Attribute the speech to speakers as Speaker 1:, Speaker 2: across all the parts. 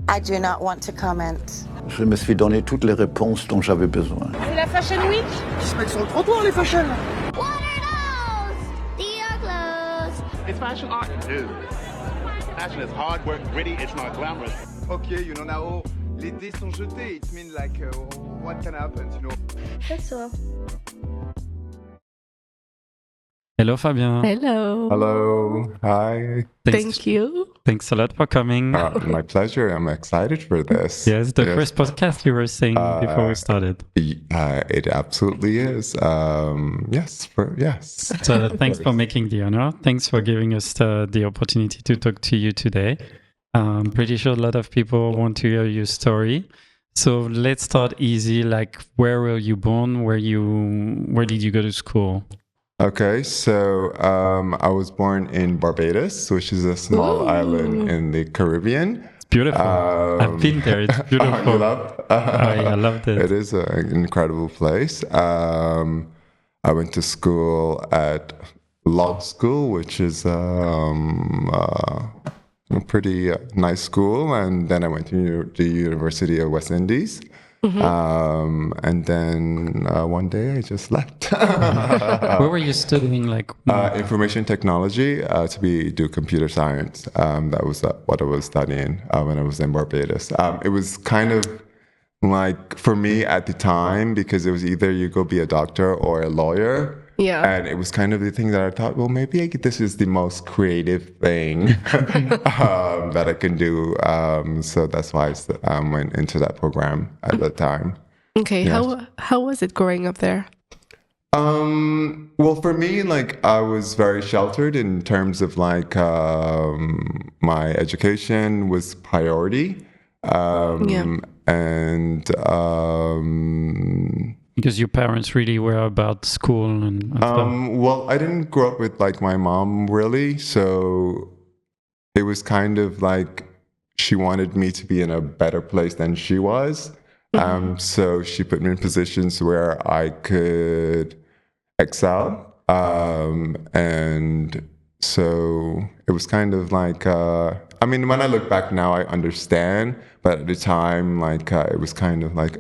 Speaker 1: I do not want to comment.
Speaker 2: Je me suis donné toutes les réponses dont j'avais besoin.
Speaker 3: C'est la Fashion Week.
Speaker 4: Ils se mettent sur le trottoir, les fashion.
Speaker 5: What are those? Dior clothes.
Speaker 6: It's fashion art. Dude. Fashion is hard work, gritty, it's not glamorous.
Speaker 4: Okay, you know, now, les dés sont jetés. It means like, what can happen, you know?
Speaker 5: That's all.
Speaker 7: Hello, Fabien.
Speaker 8: Hello.
Speaker 9: Hello. Hi.
Speaker 8: Thank you.
Speaker 7: Thanks a lot for coming.
Speaker 9: My pleasure. I'm excited for this.
Speaker 7: Yes, the first podcast you were saying before we started.
Speaker 9: It absolutely is. Yes.
Speaker 7: So thanks for making the honor. Thanks for giving us the opportunity to talk to you today. I'm pretty sure a lot of people want to hear your story. So let's start easy. Like, where were you born? Where did you go to school?
Speaker 9: Okay, so I was born in Barbados, which is a small island in the Caribbean.
Speaker 7: It's beautiful. I've been there. It's beautiful.
Speaker 9: You love?
Speaker 7: I loved it.
Speaker 9: It is an incredible place. I went to school at law school, which is a pretty nice school, and then I went to the University of West Indies. And then one day I just left.
Speaker 7: Where were you studying? Like
Speaker 9: information technology to do computer science. That was what I was studying when I was in Barbados. It was kind of like for me at the time, because it was either you go be a doctor or a lawyer.
Speaker 8: Yeah.
Speaker 9: And it was kind of the thing that I thought, well, maybe this is the most creative thing that I can do. So that's why I went into that program at the time.
Speaker 8: Okay.
Speaker 9: Yes.
Speaker 8: How was it growing up there?
Speaker 9: Well, for me, like I was very sheltered in terms of like my education was priority. And
Speaker 7: because your parents really were about school and stuff.
Speaker 9: Well, I didn't grow up with like my mom really, so it was kind of like she wanted me to be in a better place than she was. So she put me in positions where I could excel. And so it was kind of like, I mean, when I look back now, I understand, but at the time, like, it was kind of like,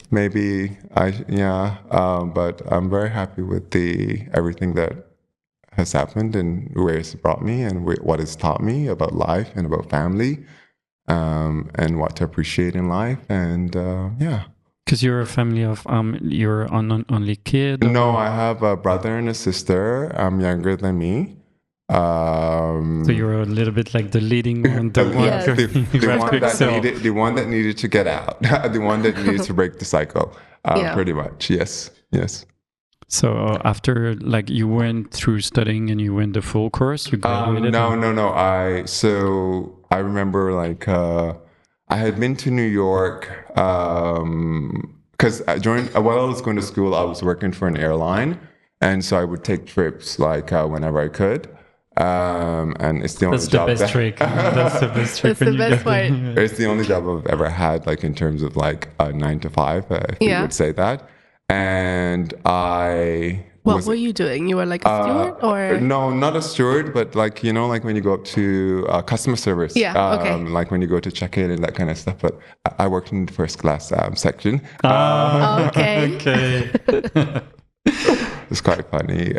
Speaker 9: maybe but I'm very happy with everything that has happened and where it's brought me and what it's taught me about life and about family, and what to appreciate in life, and
Speaker 7: Because you're a family of you're an only kid.
Speaker 9: No, I have a brother and a sister. Younger than me.
Speaker 7: So you're a little bit like the leading one, the
Speaker 9: one that needed to get out, the one that needed to break the cycle. Pretty much, yes.
Speaker 7: So after, like, you went through studying and you went the full course, you graduated?
Speaker 9: No. I remember like I had been to New York because while I was going to school, I was working for an airline, and so I would take trips like whenever I could. And it's the only job.
Speaker 7: That's the best trick.
Speaker 8: That's the best part.
Speaker 9: It's the only job I've ever had, like in terms of like a 9 to 5, if you would say that. And
Speaker 8: what were you doing? You were like a steward, or
Speaker 9: no, not a steward, but like like when you go up to customer service.
Speaker 8: Yeah. Okay.
Speaker 9: Like when you go to check in and that kind of stuff. But I worked in the first class section.
Speaker 8: Okay.
Speaker 7: Okay.
Speaker 9: It's quite funny.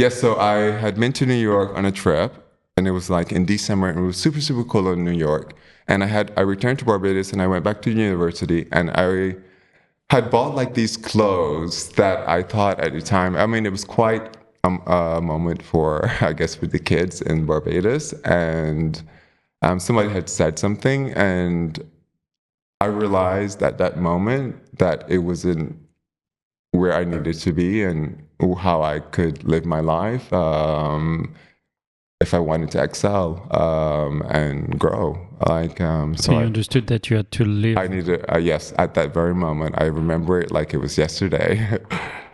Speaker 9: So I had been to New York on a trip, and it was like in December, and it was super, super cold in New York. And I returned to Barbados, and I went back to university, and I had bought like these clothes that I thought at the time, I mean, it was quite a moment for, I guess, for the kids in Barbados. And somebody had said something, and I realized at that moment that it wasn't where I needed to be and how I could live my life if I wanted to excel and grow. So
Speaker 7: you understood that you had to live.
Speaker 9: I needed, yes, at that very moment. I remember it like it was yesterday.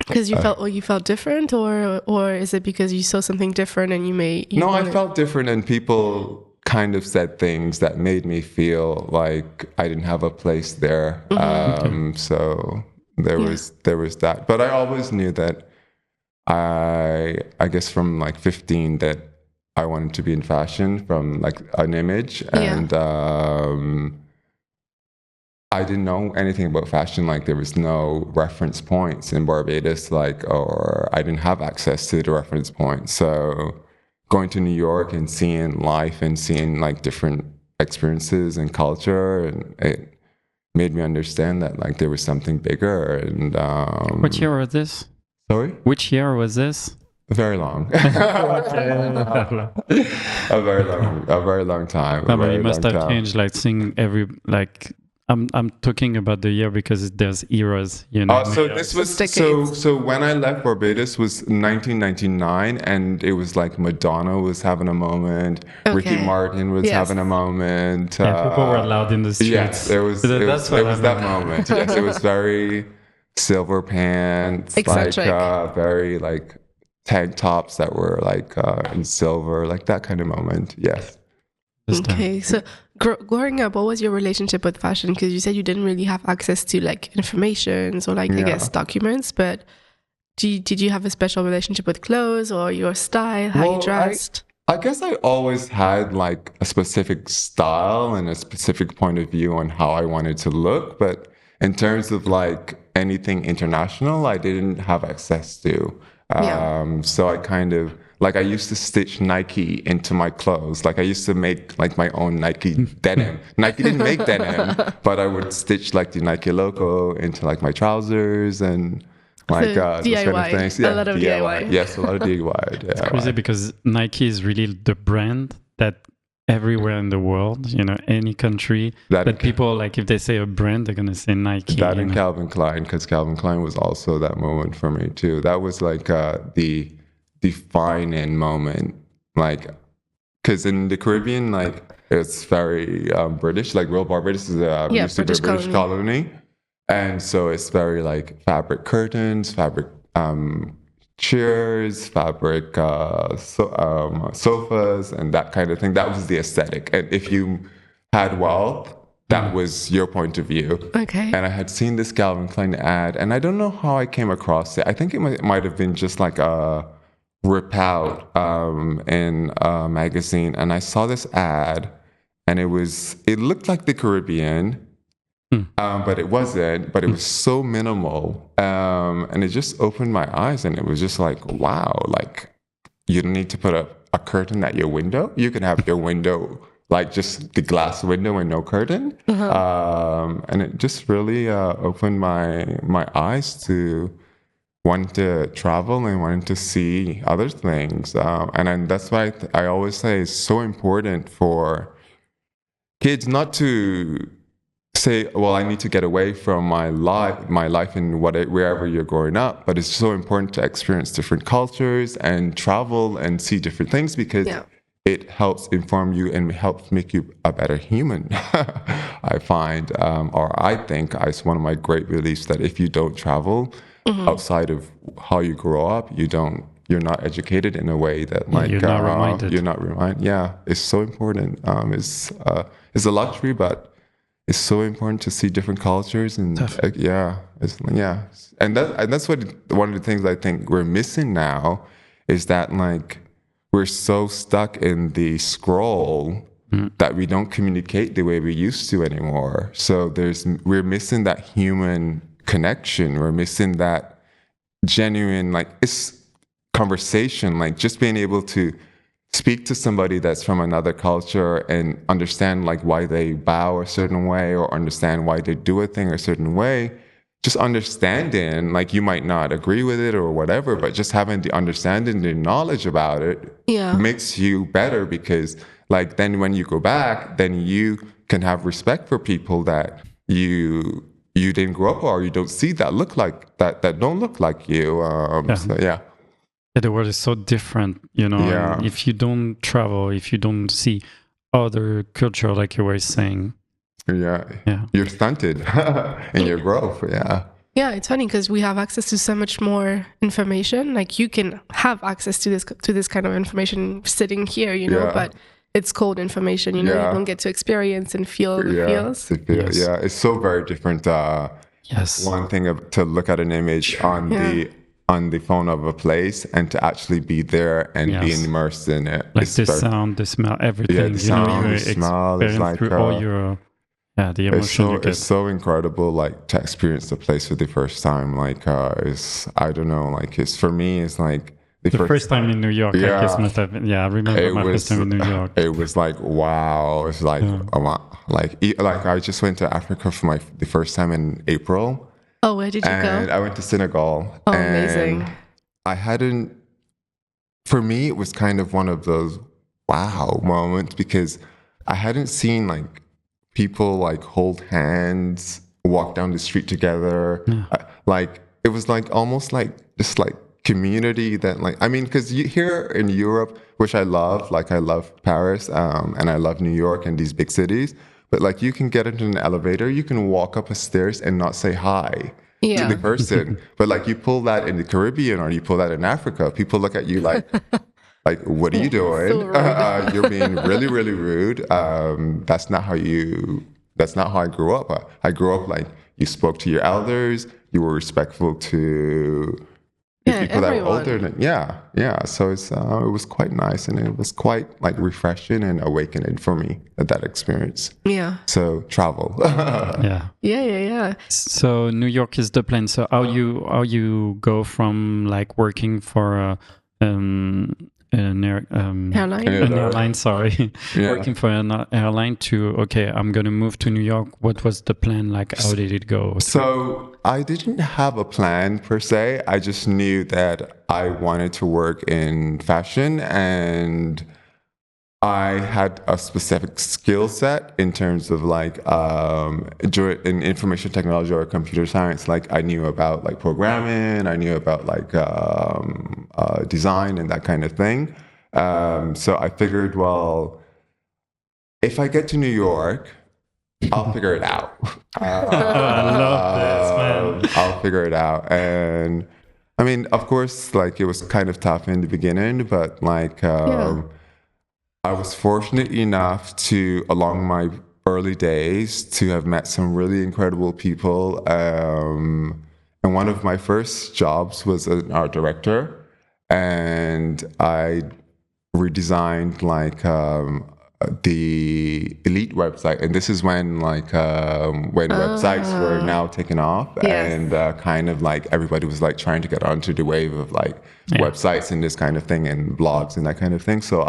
Speaker 8: Because you felt different, or is it because you saw something different and
Speaker 9: I felt different, and people kind of said things that made me feel like I didn't have a place there. So there was that, but I always knew that I guess from like 15 that I wanted to be in fashion from like an image, and I didn't know anything about fashion. Like there was no reference points in Barbados, like, or I didn't have access to the reference points. So going to New York and seeing life and seeing like different experiences and culture, and it made me understand that like there was something bigger. And
Speaker 7: what year was this?
Speaker 9: Sorry?
Speaker 7: Which year was this?
Speaker 9: Very long. A very long time.
Speaker 7: But you must have changed, like seeing every like. I'm talking about the year because there's eras, you know.
Speaker 9: So this was so when I left Barbados was 1999, and it was like Madonna was having a moment, Ricky Martin was having a moment.
Speaker 7: People were loud in the streets.
Speaker 9: Yes, it was that moment. Yes, it was very silver pants,
Speaker 8: eccentric.
Speaker 9: like very like tank tops that were like in silver, like that kind of moment. Yes.
Speaker 8: Okay, so growing up, what was your relationship with fashion? Because you said you didn't really have access to like information or like I guess documents, but did you have a special relationship with clothes or your style, how you dressed?
Speaker 9: I guess I always had like a specific style and a specific point of view on how I wanted to look, but in terms of like anything international, I didn't have access to. So I kind of like I used to stitch Nike into my clothes. Like I used to make like my own Nike denim. Nike didn't make denim, but I would stitch like the Nike logo into like my trousers and like those
Speaker 8: DIY.
Speaker 9: kind of things. Yeah,
Speaker 8: a lot of DIY.
Speaker 9: Yes, a lot of DIY.
Speaker 7: It's crazy because Nike is really the brand that everywhere in the world, you know, any country. But people, like if they say a brand, they're going to say Nike.
Speaker 9: That and Calvin Klein, because Calvin Klein was also that moment for me too. That was like the defining moment, like, because in the Caribbean, like it's very British, like real Barbados is a British colony. And so it's very like fabric curtains, fabric chairs, fabric sofas, and that kind of thing. That was the aesthetic. And if you had wealth, that was your point of view.
Speaker 8: Okay.
Speaker 9: And I had seen this Calvin Klein ad, and I don't know how I came across it. I think it might have been just like a rip out in a magazine, and I saw this ad, and it looked like the Caribbean, but it wasn't. But it was so minimal, and it just opened my eyes, and it was just like, wow, like you don't need to put a curtain at your window. You can have your window like just the glass window and no curtain, and it just really opened my eyes to wanting to travel and wanting to see other things. And that's why I always say it's so important for kids not to say, well, I need to get away from my life and wherever you're growing up. But it's so important to experience different cultures and travel and see different things, because it helps inform you and helps make you a better human. I find, or I think, it's one of my great beliefs that if you don't travel, outside of how you grow up, you're not educated in a way that like
Speaker 7: you're not reminded.
Speaker 9: Yeah, it's so important. It's a luxury, but it's so important to see different cultures and and that's what one of the things I think we're missing now is that like we're so stuck in the scroll that we don't communicate the way we used to anymore. So we're missing that human connection. We're missing that genuine, like, it's conversation, like just being able to speak to somebody that's from another culture and understand like why they bow a certain way or understand why they do a thing a certain way. Just understanding, like you might not agree with it or whatever, but just having the understanding, the knowledge about it makes you better, because like then when you go back, then you can have respect for people that you didn't grow up or you don't see that look like that don't look like you.
Speaker 7: The world is so different, you know. And if you don't travel, if you don't see other culture, like you were saying, you're stunted in your growth.
Speaker 8: Yeah, it's funny because we have access to so much more information. Like you can have access to this kind of information sitting here, you know, but it's cold information, you know. You don't get to experience and feel the feels.
Speaker 9: It's so very different. One thing to look at an image on on the phone of a place and to actually be there and be immersed in it.
Speaker 7: Like the sound, the smell, everything.
Speaker 9: Yeah, the sound, the smell. It's like
Speaker 7: through all your the emotion you get.
Speaker 9: It's so incredible, like to experience the place for the first time. Like it's I don't know, like it's for me, it's like the
Speaker 7: first time in New York.
Speaker 9: Yeah,
Speaker 7: I guess must have been. Yeah, I remember my first time in New York.
Speaker 9: It was like wow. It's like like I just went to Africa for the first time in April.
Speaker 8: Oh, where did you go?
Speaker 9: And I went to Senegal.
Speaker 8: Oh, amazing.
Speaker 9: I hadn't. For me, it was kind of one of those wow moments because I hadn't seen like people like hold hands, walk down the street together. Like it was like almost like just like community that like I mean because here in Europe, which I love, like I love Paris and I love New York and these big cities, but like you can get into an elevator, you can walk up a stairs and not say hi to the person, but like you pull that in the Caribbean or you pull that in Africa, people look at you like like what are you doing? So you're being really really rude. That's not how I grew up. I grew up like you spoke to your elders, you were respectful to people that were older than so it was quite nice and it was quite like refreshing and awakening for me at that experience. So travel.
Speaker 8: yeah.
Speaker 7: So New York is the plan. So how you go from like working for an airline, sorry, working for an airline to, okay, I'm going to move to New York. What was the plan? Like, how did it go?
Speaker 9: So I didn't have a plan per se. I just knew that I wanted to work in fashion and I had a specific skill set in terms of like in information technology or computer science. Like I knew about like programming, I knew about like design and that kind of thing. So I figured, well, if I get to New York, I'll figure it out.
Speaker 7: I love this, man.
Speaker 9: I'll figure it out. And I mean, of course, like it was kind of tough in the beginning, but like I was fortunate enough to, along my early days, to have met some really incredible people. And one of my first jobs was an art director, and I redesigned like the Elite website, and this is when like when websites were now taken off, and kind of like everybody was like trying to get onto the wave of like websites and this kind of thing and blogs and that kind of thing. So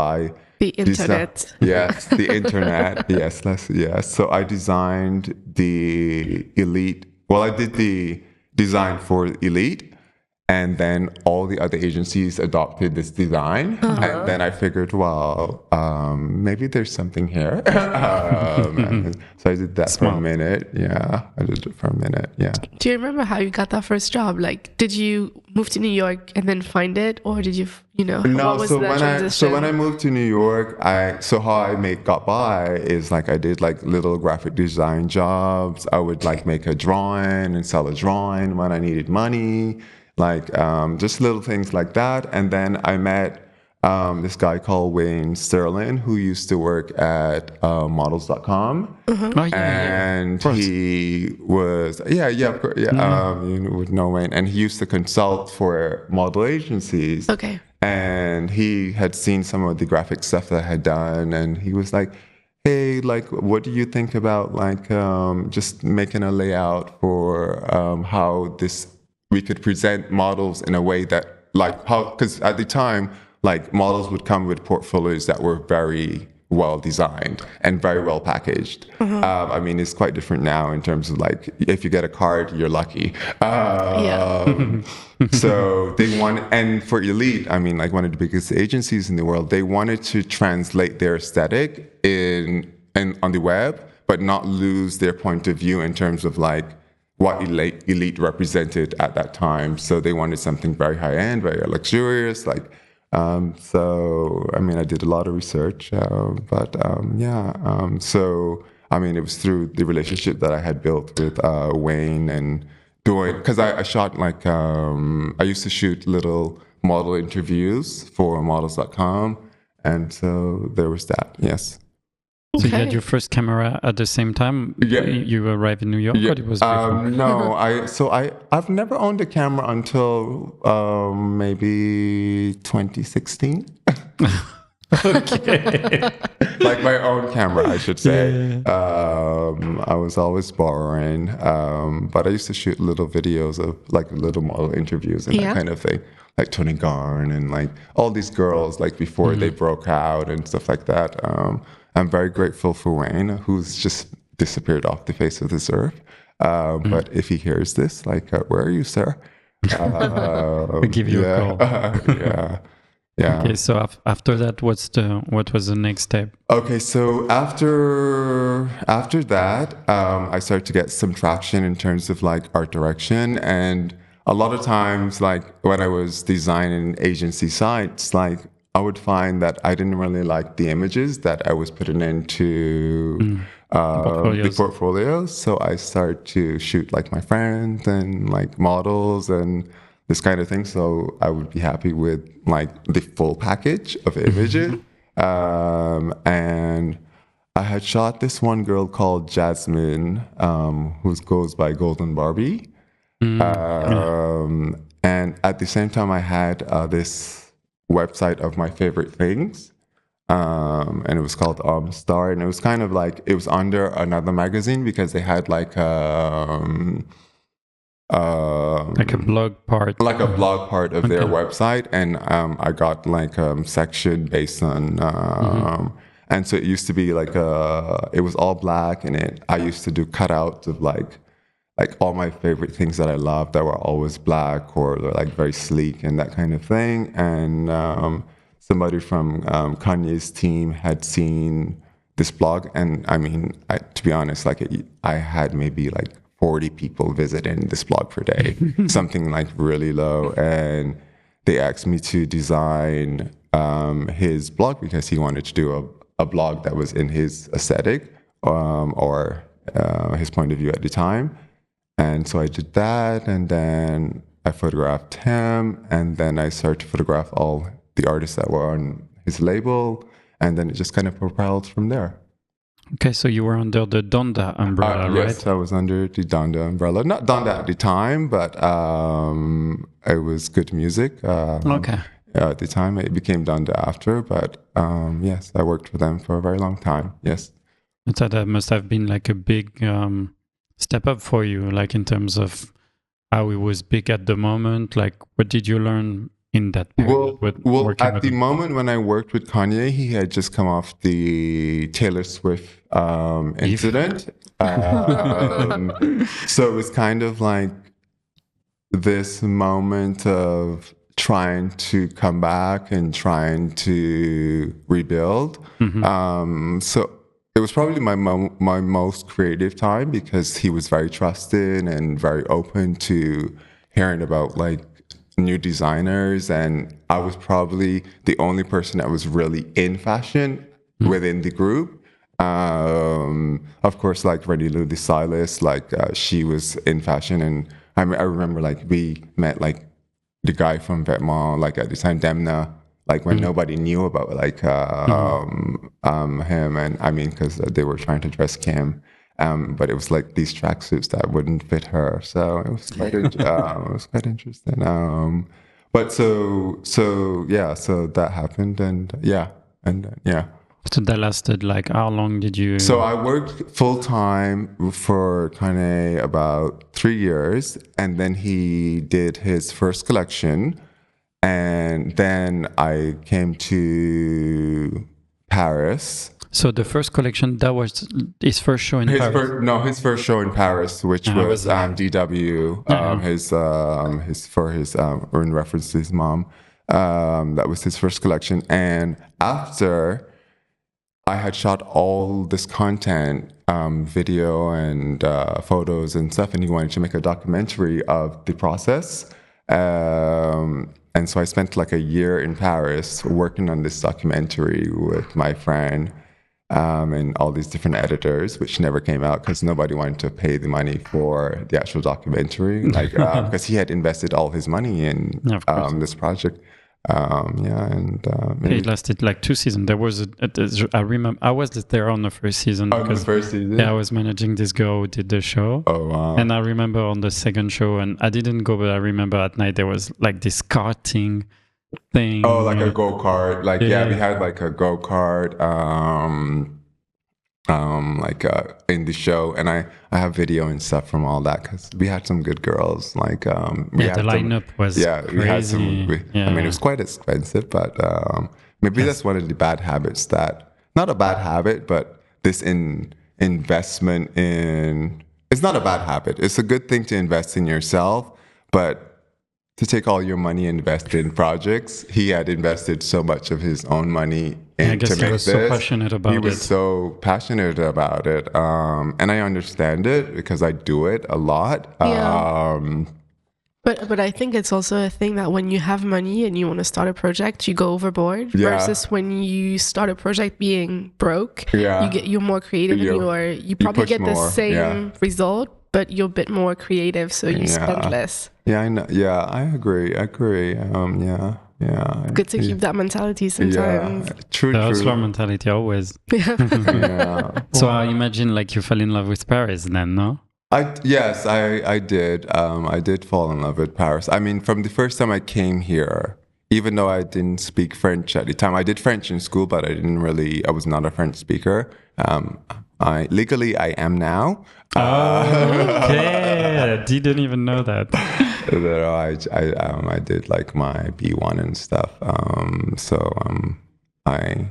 Speaker 8: the internet.
Speaker 9: Yes, the internet. Yes. So I designed the Elite. Well, I did the design for Elite. And then all the other agencies adopted this design. And then I figured, well, maybe there's something here. So I did that for a minute. Yeah, I did it for a minute. Yeah.
Speaker 8: Do you remember how you got that first job? Like, did you move to New York and then find it? Or did you,
Speaker 9: No,
Speaker 8: what was that transition?
Speaker 9: When I moved to New York, how I got by is like I did like little graphic design jobs. I would like make a drawing and sell a drawing when I needed money. Like just little things like that. And then I met this guy called Wayne Sterling, who used to work at models.com. And he was, you would know Wayne. And he used to consult for model agencies.
Speaker 8: Okay.
Speaker 9: And he had seen some of the graphic stuff that I had done. And he was like, hey, like, what do you think about like just making a layout for how we could present models in a way that like how, because at the time, like models would come with portfolios that were very well designed and very well packaged. I mean, it's quite different now in terms of like, if you get a card, you're lucky. So they and for Elite, I mean, like one of the biggest agencies in the world, they wanted to translate their aesthetic on the web, but not lose their point of view in terms of like, what Elite represented at that time. So they wanted something very high-end, very luxurious. Like, so, I mean, I did a lot of research, so, I mean, it was through the relationship that I had built with Wayne and because I shot like, I used to shoot little model interviews for models.com. And so there was that, yes.
Speaker 7: So you had your first camera at the same time?
Speaker 9: Yeah.
Speaker 7: You arrived in New York, or it was before?
Speaker 9: No, I've never owned a camera until maybe 2016.
Speaker 7: Okay.
Speaker 9: Like my own camera, I should say. I was always borrowing, but I used to shoot little videos of like little model interviews and that kind of thing, like Tony Garn and like all these girls, like before they broke out and stuff like that. I'm very grateful for Wayne, who's just disappeared off the face of this earth. But if he hears this, like, where are you, sir?
Speaker 7: We'll give you a call.
Speaker 9: Yeah.
Speaker 7: Okay, so after that, what was the next step?
Speaker 9: Okay, so after that, I started to get some traction in terms of like art direction, and a lot of times, like when I was designing agency sites, like I would find that I didn't really like the images that I was putting into the portfolios. So I started to shoot like my friends and like models and this kind of thing. So I would be happy with like the full package of images. And I had shot this one girl called Jasmine, who goes by Golden Barbie. And at the same time, I had this website of my favorite things. And it was called Star. And it was kind of like, it was under another magazine because they had like a
Speaker 7: blog part.
Speaker 9: Like a blog part of their website. And I got like a section based on... And so it used to be like it was all black, and I used to do cutouts of like all my favorite things that I loved that were always black or like very sleek and that kind of thing. And somebody from Kanye's team had seen this blog, and I mean, to be honest, like I had maybe like 40 people visiting this blog per day, something like really low. And they asked me to design his blog because he wanted to do a blog that was in his aesthetic or his point of view at the time. And so I did that, and then I photographed him, and then I started to photograph all the artists that were on his label, and then it just kind of propelled from there.
Speaker 7: Okay, so you were under the Donda umbrella, right?
Speaker 9: Yes, I was under the Donda umbrella. Not Donda at the time, but it was good music.
Speaker 7: Okay.
Speaker 9: At the time, it became Donda after, but yes, I worked for them for a very long time, yes.
Speaker 7: So that must have been like a big step up for you, like in terms of how it was big at the moment. Like, what did you learn in that period?
Speaker 9: Well, at the moment when I worked with Kanye, he had just come off the Taylor Swift incident. So it was kind of like this moment of trying to come back and trying to rebuild. So it was probably my most creative time because he was very trusted and very open to hearing about like new designers, and I was probably the only person that was really in fashion within the group. Of course, like Rennie Lou, the stylist, like she was in fashion, and I remember like we met like the guy from Vuitton, like at the time, Demna, like when nobody knew about like him, and I mean, because they were trying to dress Kim, but it was like these tracksuits that wouldn't fit her, so it was quite interesting. But so that happened, and yeah.
Speaker 7: So that lasted like how long did you?
Speaker 9: So I worked full time for Kanye about 3 years, and then he did his first collection, and then I came to Paris.
Speaker 7: So the first collection, that was his first show in Paris.
Speaker 9: His first show in Paris, which was DW. In reference to his mom. That was his first collection, and after I had shot all this content, video and photos and stuff, and he wanted to make a documentary of the process. And so I spent like a year in Paris working on this documentary with my friend and all these different editors, which never came out because nobody wanted to pay the money for the actual documentary, like because he had invested all his money in this project.
Speaker 7: It lasted like 2 seasons. There was I remember I was there on the first season.
Speaker 9: On the first season?
Speaker 7: Yeah, I was managing this girl who did the show.
Speaker 9: Oh, wow.
Speaker 7: And I remember on the second show, and I didn't go, but I remember at night there was like this karting thing.
Speaker 9: Oh, like a go-kart. Like, yeah, we had like a go-kart in the show, and I have video and stuff from all that because we had some good girls. Like, we had
Speaker 7: the lineup was crazy.
Speaker 9: We had some. I mean, it was quite expensive, but maybe that's one of the bad habits not a bad habit, but this investment in. It's not a bad habit. It's a good thing to invest in yourself, but to take all your money and invest in projects. He had invested so much of his own money
Speaker 7: I guess he was so passionate about it.
Speaker 9: He was so passionate about it. And I understand it because I do it a lot.
Speaker 8: Yeah. But I think it's also a thing that when you have money and you want to start a project, you go overboard versus when you start a project being broke, you're more creative and you probably get the same result, but you're a bit more creative, so you spend less.
Speaker 9: Yeah, I know. Yeah, I agree. Good
Speaker 8: to keep that mentality sometimes.
Speaker 9: Yeah, true.
Speaker 7: The hustler mentality always. So I imagine like you fell in love with Paris then, no?
Speaker 9: Yes, I did. I did fall in love with Paris. I mean, from the first time I came here, even though I didn't speak French at the time, I did French in school, but I was not a French speaker. Legally, I am now.
Speaker 7: Okay, I didn't even know that.
Speaker 9: I did like my B1 and stuff. So I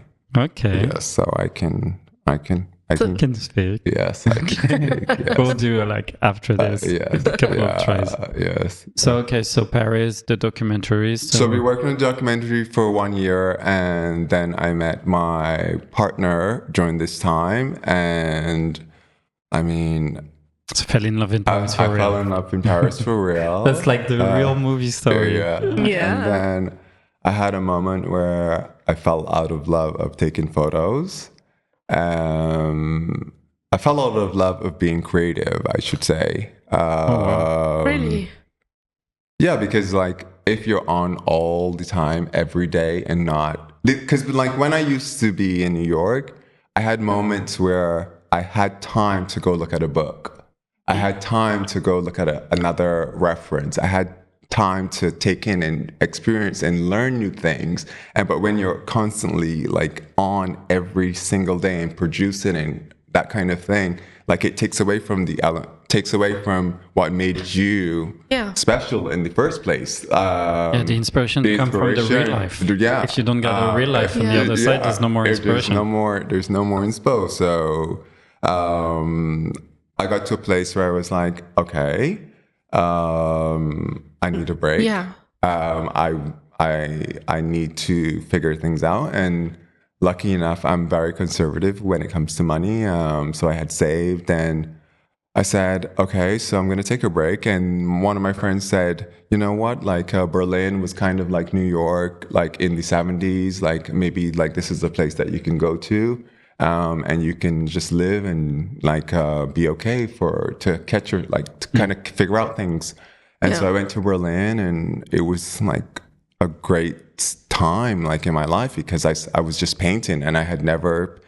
Speaker 9: can
Speaker 7: speak.
Speaker 9: Yes, I can. Yes.
Speaker 7: We'll do like after this. A couple of tries.
Speaker 9: Yes.
Speaker 7: So Paris, the documentaries.
Speaker 9: So we worked on the documentary for 1 year, and then I met my partner during this time, and I mean.
Speaker 7: So fell in love in Paris for real.
Speaker 9: I fell in love in Paris for real.
Speaker 7: That's like the real movie story.
Speaker 9: Yeah. And then I had a moment where I fell out of love of taking photos. I fell out of love of being creative, I should say.
Speaker 8: Really?
Speaker 9: Yeah, because like if you're on all the time, every day, and not... Because like when I used to be in New York, I had moments where I had time to go look at a book. I had time to go look at another reference. I had time to take in and experience and learn new things. But when you're constantly like on every single day and producing and that kind of thing, like it takes away from what made you special in the first place.
Speaker 7: The inspiration comes from the real life.
Speaker 9: Yeah.
Speaker 7: If you don't get a real life from the other side, there's no more inspiration.
Speaker 9: There's no more inspo. So I got to a place where I was like, okay, I need a break.
Speaker 8: Yeah.
Speaker 9: I need to figure things out. And lucky enough, I'm very conservative when it comes to money. So I had saved, and I said, okay, so I'm going to take a break. And one of my friends said, you know what, like Berlin was kind of like New York, like in the 70s, like maybe like this is a place that you can go to. And you can just live and like be okay to catch your to kind of figure out things. And so I went to Berlin, and it was like a great time like in my life because I was just painting, and I had never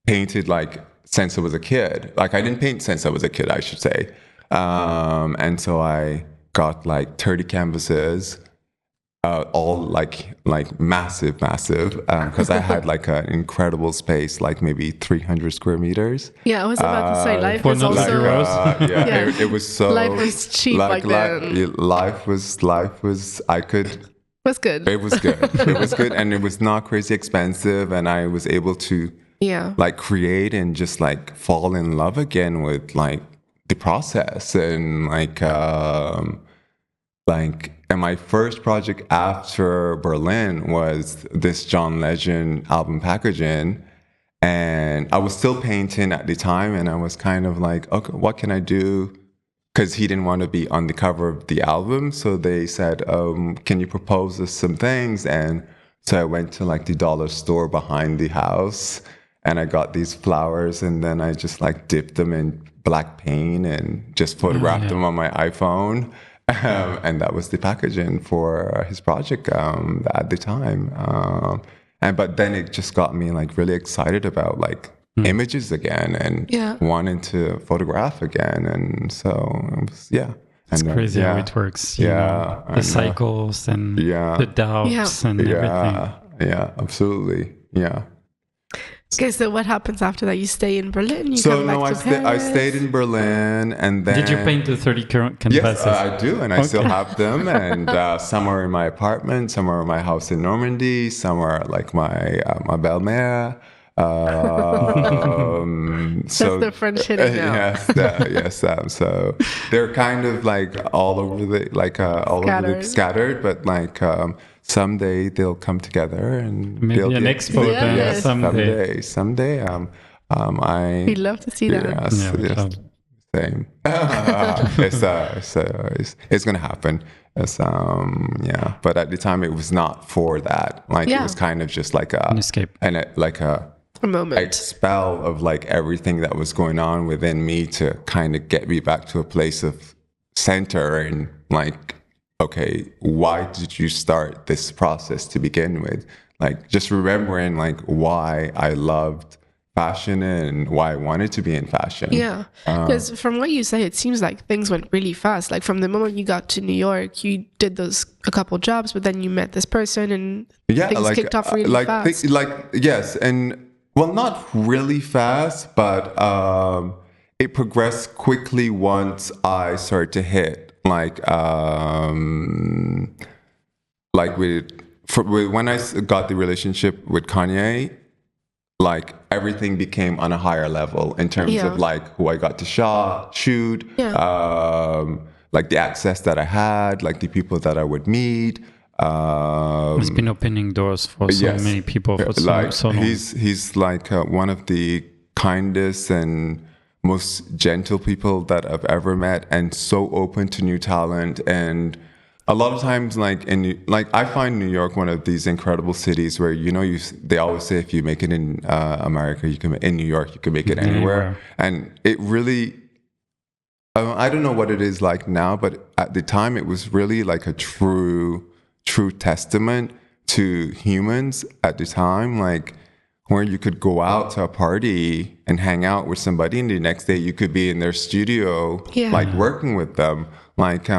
Speaker 9: painted like since I was a kid. Like I didn't paint since I was a kid, I should say. And so I got like 30 canvases. All like massive, because I had like an incredible space, like maybe 300 square meters.
Speaker 8: Yeah, I was about to say life was also
Speaker 9: it was so
Speaker 8: life was cheap like then.
Speaker 9: Life was
Speaker 8: was good.
Speaker 9: It was good. It was good, and it was not crazy expensive, and I was able to like create and just like fall in love again with like the process and and my first project after Berlin was this John Legend album packaging. And I was still painting at the time, and I was kind of like, okay, what can I do? Because he didn't want to be on the cover of the album. So they said, can you propose us some things? And so I went to like the dollar store behind the house, and I got these flowers, and then I just like dipped them in black paint and just photographed them on my iPhone. And that was the packaging for his project at the time. But then it just got me like really excited about like images again and wanting to photograph again. And so it was,
Speaker 7: It's crazy how it works. You know, the cycles and the doubts and everything.
Speaker 9: Yeah, absolutely. Yeah.
Speaker 8: Okay, so what happens after that? You stay in Berlin?
Speaker 9: I stayed in Berlin, and then...
Speaker 7: Did you paint the 30 canvases?
Speaker 9: Yes, I do, and I still have them. And some are in my apartment, some are in my house in Normandy, some are like my belle-mère.
Speaker 8: So that's the French hitting now.
Speaker 9: Yes. So they're kind of like all over the scattered, but like someday they'll come together and
Speaker 7: maybe an expo.
Speaker 8: Yes.
Speaker 9: Someday.
Speaker 8: We'd love to see that.
Speaker 9: Yes. Same. It's gonna happen. But at the time it was not for that. Like it was kind of just like an
Speaker 7: escape
Speaker 9: and
Speaker 8: a moment,
Speaker 9: a spell of like everything that was going on within me to kind of get me back to a place of center and like, okay, why did you start this process to begin with? Like just remembering like why I loved fashion and why I wanted to be in fashion.
Speaker 8: Yeah, because from what you say, it seems like things went really fast. Like from the moment you got to New York, you did a couple jobs, but then you met this person and things kicked off really fast.
Speaker 9: Yes, and well, not really fast, but it progressed quickly once I started to hit when I got the relationship with Kanye. Like everything became on a higher level in terms of like who I got to shoot, like the access that I had, like the people that I would meet.
Speaker 7: It's been opening doors for so many people for so long.
Speaker 9: He's like one of the kindest and most gentle people that I've ever met, and so open to new talent. And a lot of times, I find New York one of these incredible cities where they always say if you make it in America, in New York, you can make it anywhere. And it really, I don't know what it is like now, but at the time it was really like a true testament to humans at the time, like where you could go out to a party and hang out with somebody, and the next day you could be in their studio, like working with them, like.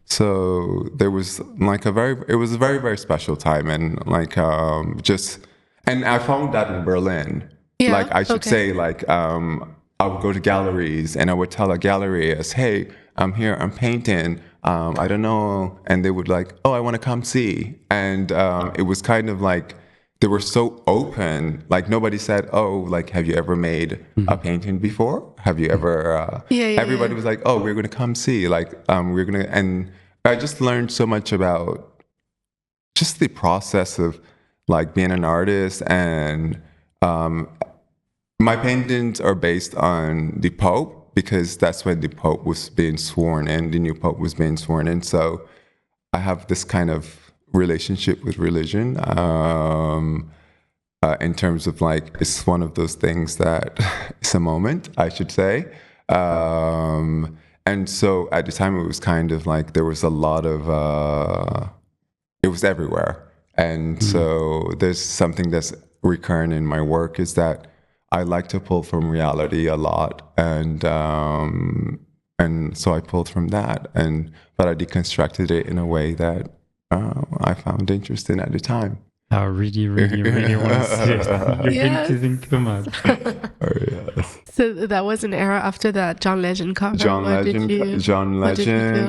Speaker 9: So there was like it was a very, very special time, and like and I found that in Berlin. Like I should say, like I would go to galleries and I would tell a galleryist, hey, I'm here, I'm painting, I don't know, and they would like, oh, I want to come see. And it was kind of like they were so open, like nobody said, oh, like have you ever made a painting before? Have you ever everybody was like, oh, we're gonna come see, like we're gonna. And I just learned so much about just the process of like being an artist. And my paintings are based on the Pope, because that's when the Pope was being sworn in, the new Pope was being sworn in. So I have this kind of relationship with religion in terms of like, it's one of those things that it's a moment, I should say. And so at the time it was kind of like there was a lot of, it was everywhere. And so there's something that's recurrent in my work is that I like to pull from reality a lot. And so I pulled from that, but I deconstructed it in a way that I found interesting at the time.
Speaker 7: I really want to see it. You've been teasing too much.
Speaker 8: So that was an era after that John Legend cover.
Speaker 9: John Legend,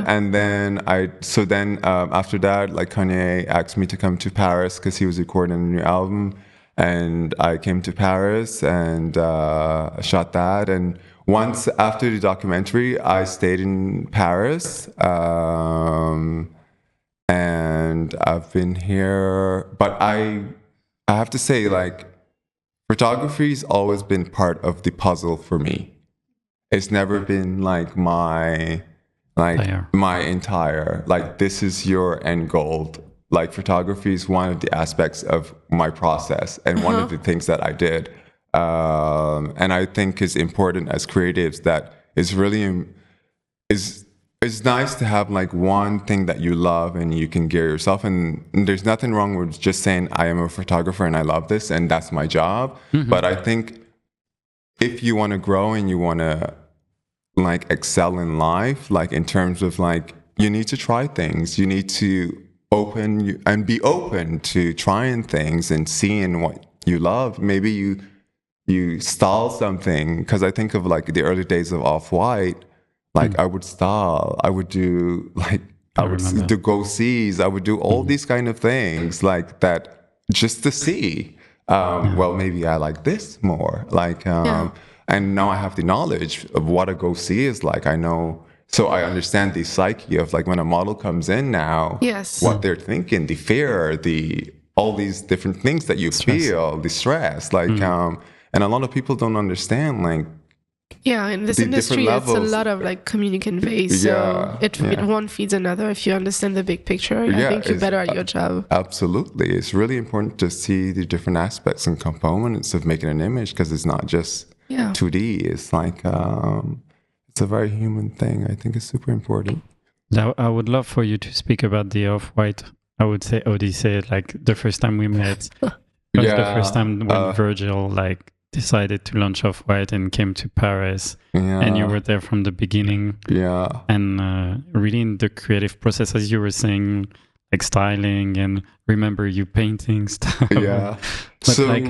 Speaker 9: and then after that, like Kanye asked me to come to Paris because he was recording a new album, and I came to Paris and shot that. And once after the documentary, I stayed in Paris. And I've been here, but I have to say, like, photography's always been part of the puzzle for me. It's never been like my entire, like, this is your end goal. Like, photography is one of the aspects of my process and one of the things that I did. And I think is important as creatives that is really it's nice to have like one thing that you love and you can gear yourself. And there's nothing wrong with just saying, I am a photographer and I love this and that's my job. But I think if you want to grow and you want to like excel in life, like in terms of like, you need to try things. You need to be open to trying things and seeing what you love. Maybe you style something, because I think of like the early days of OffWhite. Like I would style, I would do like I would do go-sees, I would do all these kind of things like that just to see. Well, maybe I like this more. Like and now I have the knowledge of what a go-see is like. I know. So I understand the psyche of like when a model comes in now, what they're thinking, the fear, all these different things that you feel, the stress, like, and a lot of people don't understand, like,
Speaker 8: in this industry, it's a lot of like communicant based. So one feeds another. If you understand the big picture, I think you're better at your job.
Speaker 9: Absolutely. It's really important to see the different aspects and components of making an image, because it's not just 2D. It's like, it's a very human thing. I think it's super important.
Speaker 7: Now, I would love for you to speak about the OffWhite, I would say, Odyssey, like the first time we met. Was the first time when Virgil like decided to launch OffWhite and came to Paris, and you were there from the beginning. And really in the creative process, as you were saying, like styling, and remember you painting stuff. But so, like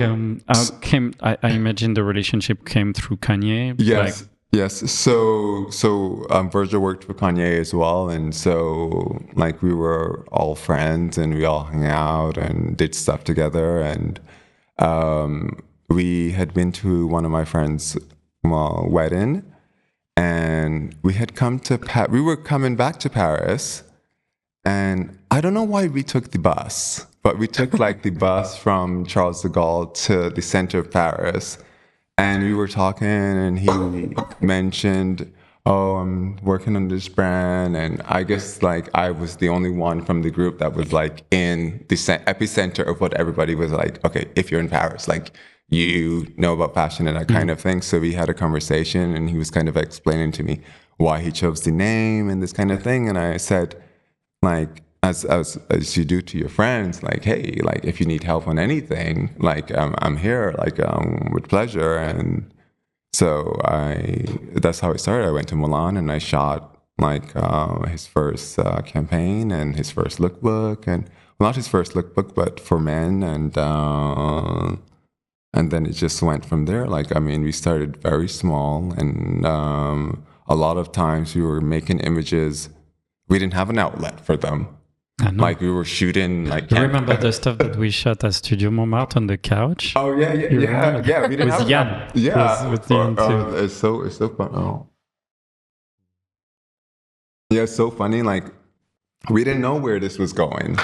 Speaker 7: I imagine the relationship came through Kanye.
Speaker 9: Yes. So Virgil worked for Kanye as well, and so like we were all friends and we all hung out and did stuff together, and we had been to one of my friends' wedding, and we had come to we were coming back to Paris, and I don't know why we took the bus, but we took like the bus from Charles de Gaulle to the center of Paris. And we were talking, and he mentioned, "Oh, I'm working on this brand," and I guess like I was the only one from the group that was like in the epicenter of what everybody was like. Okay, if you're in Paris, like you know about fashion and that kind of thing. So we had a conversation, and he was kind of explaining to me why he chose the name and this kind of thing. And I said, like, as you do to your friends, like, hey, like if you need help on anything, like I'm here, like with pleasure. And so that's how it started. I went to Milan and I shot like his first campaign and his first lookbook, and well, not his first lookbook, but for men, and then it just went from there. Like, I mean, we started very small, and a lot of times we were making images. We didn't have an outlet for them. Like we were shooting like.
Speaker 7: You remember the stuff that we shot at Studio Montmartre on the couch?
Speaker 9: Oh yeah. We didn't have
Speaker 7: Jan. With Jan too.
Speaker 9: It's so fun. Oh. Yeah, it's so funny. Like we didn't know where this was going.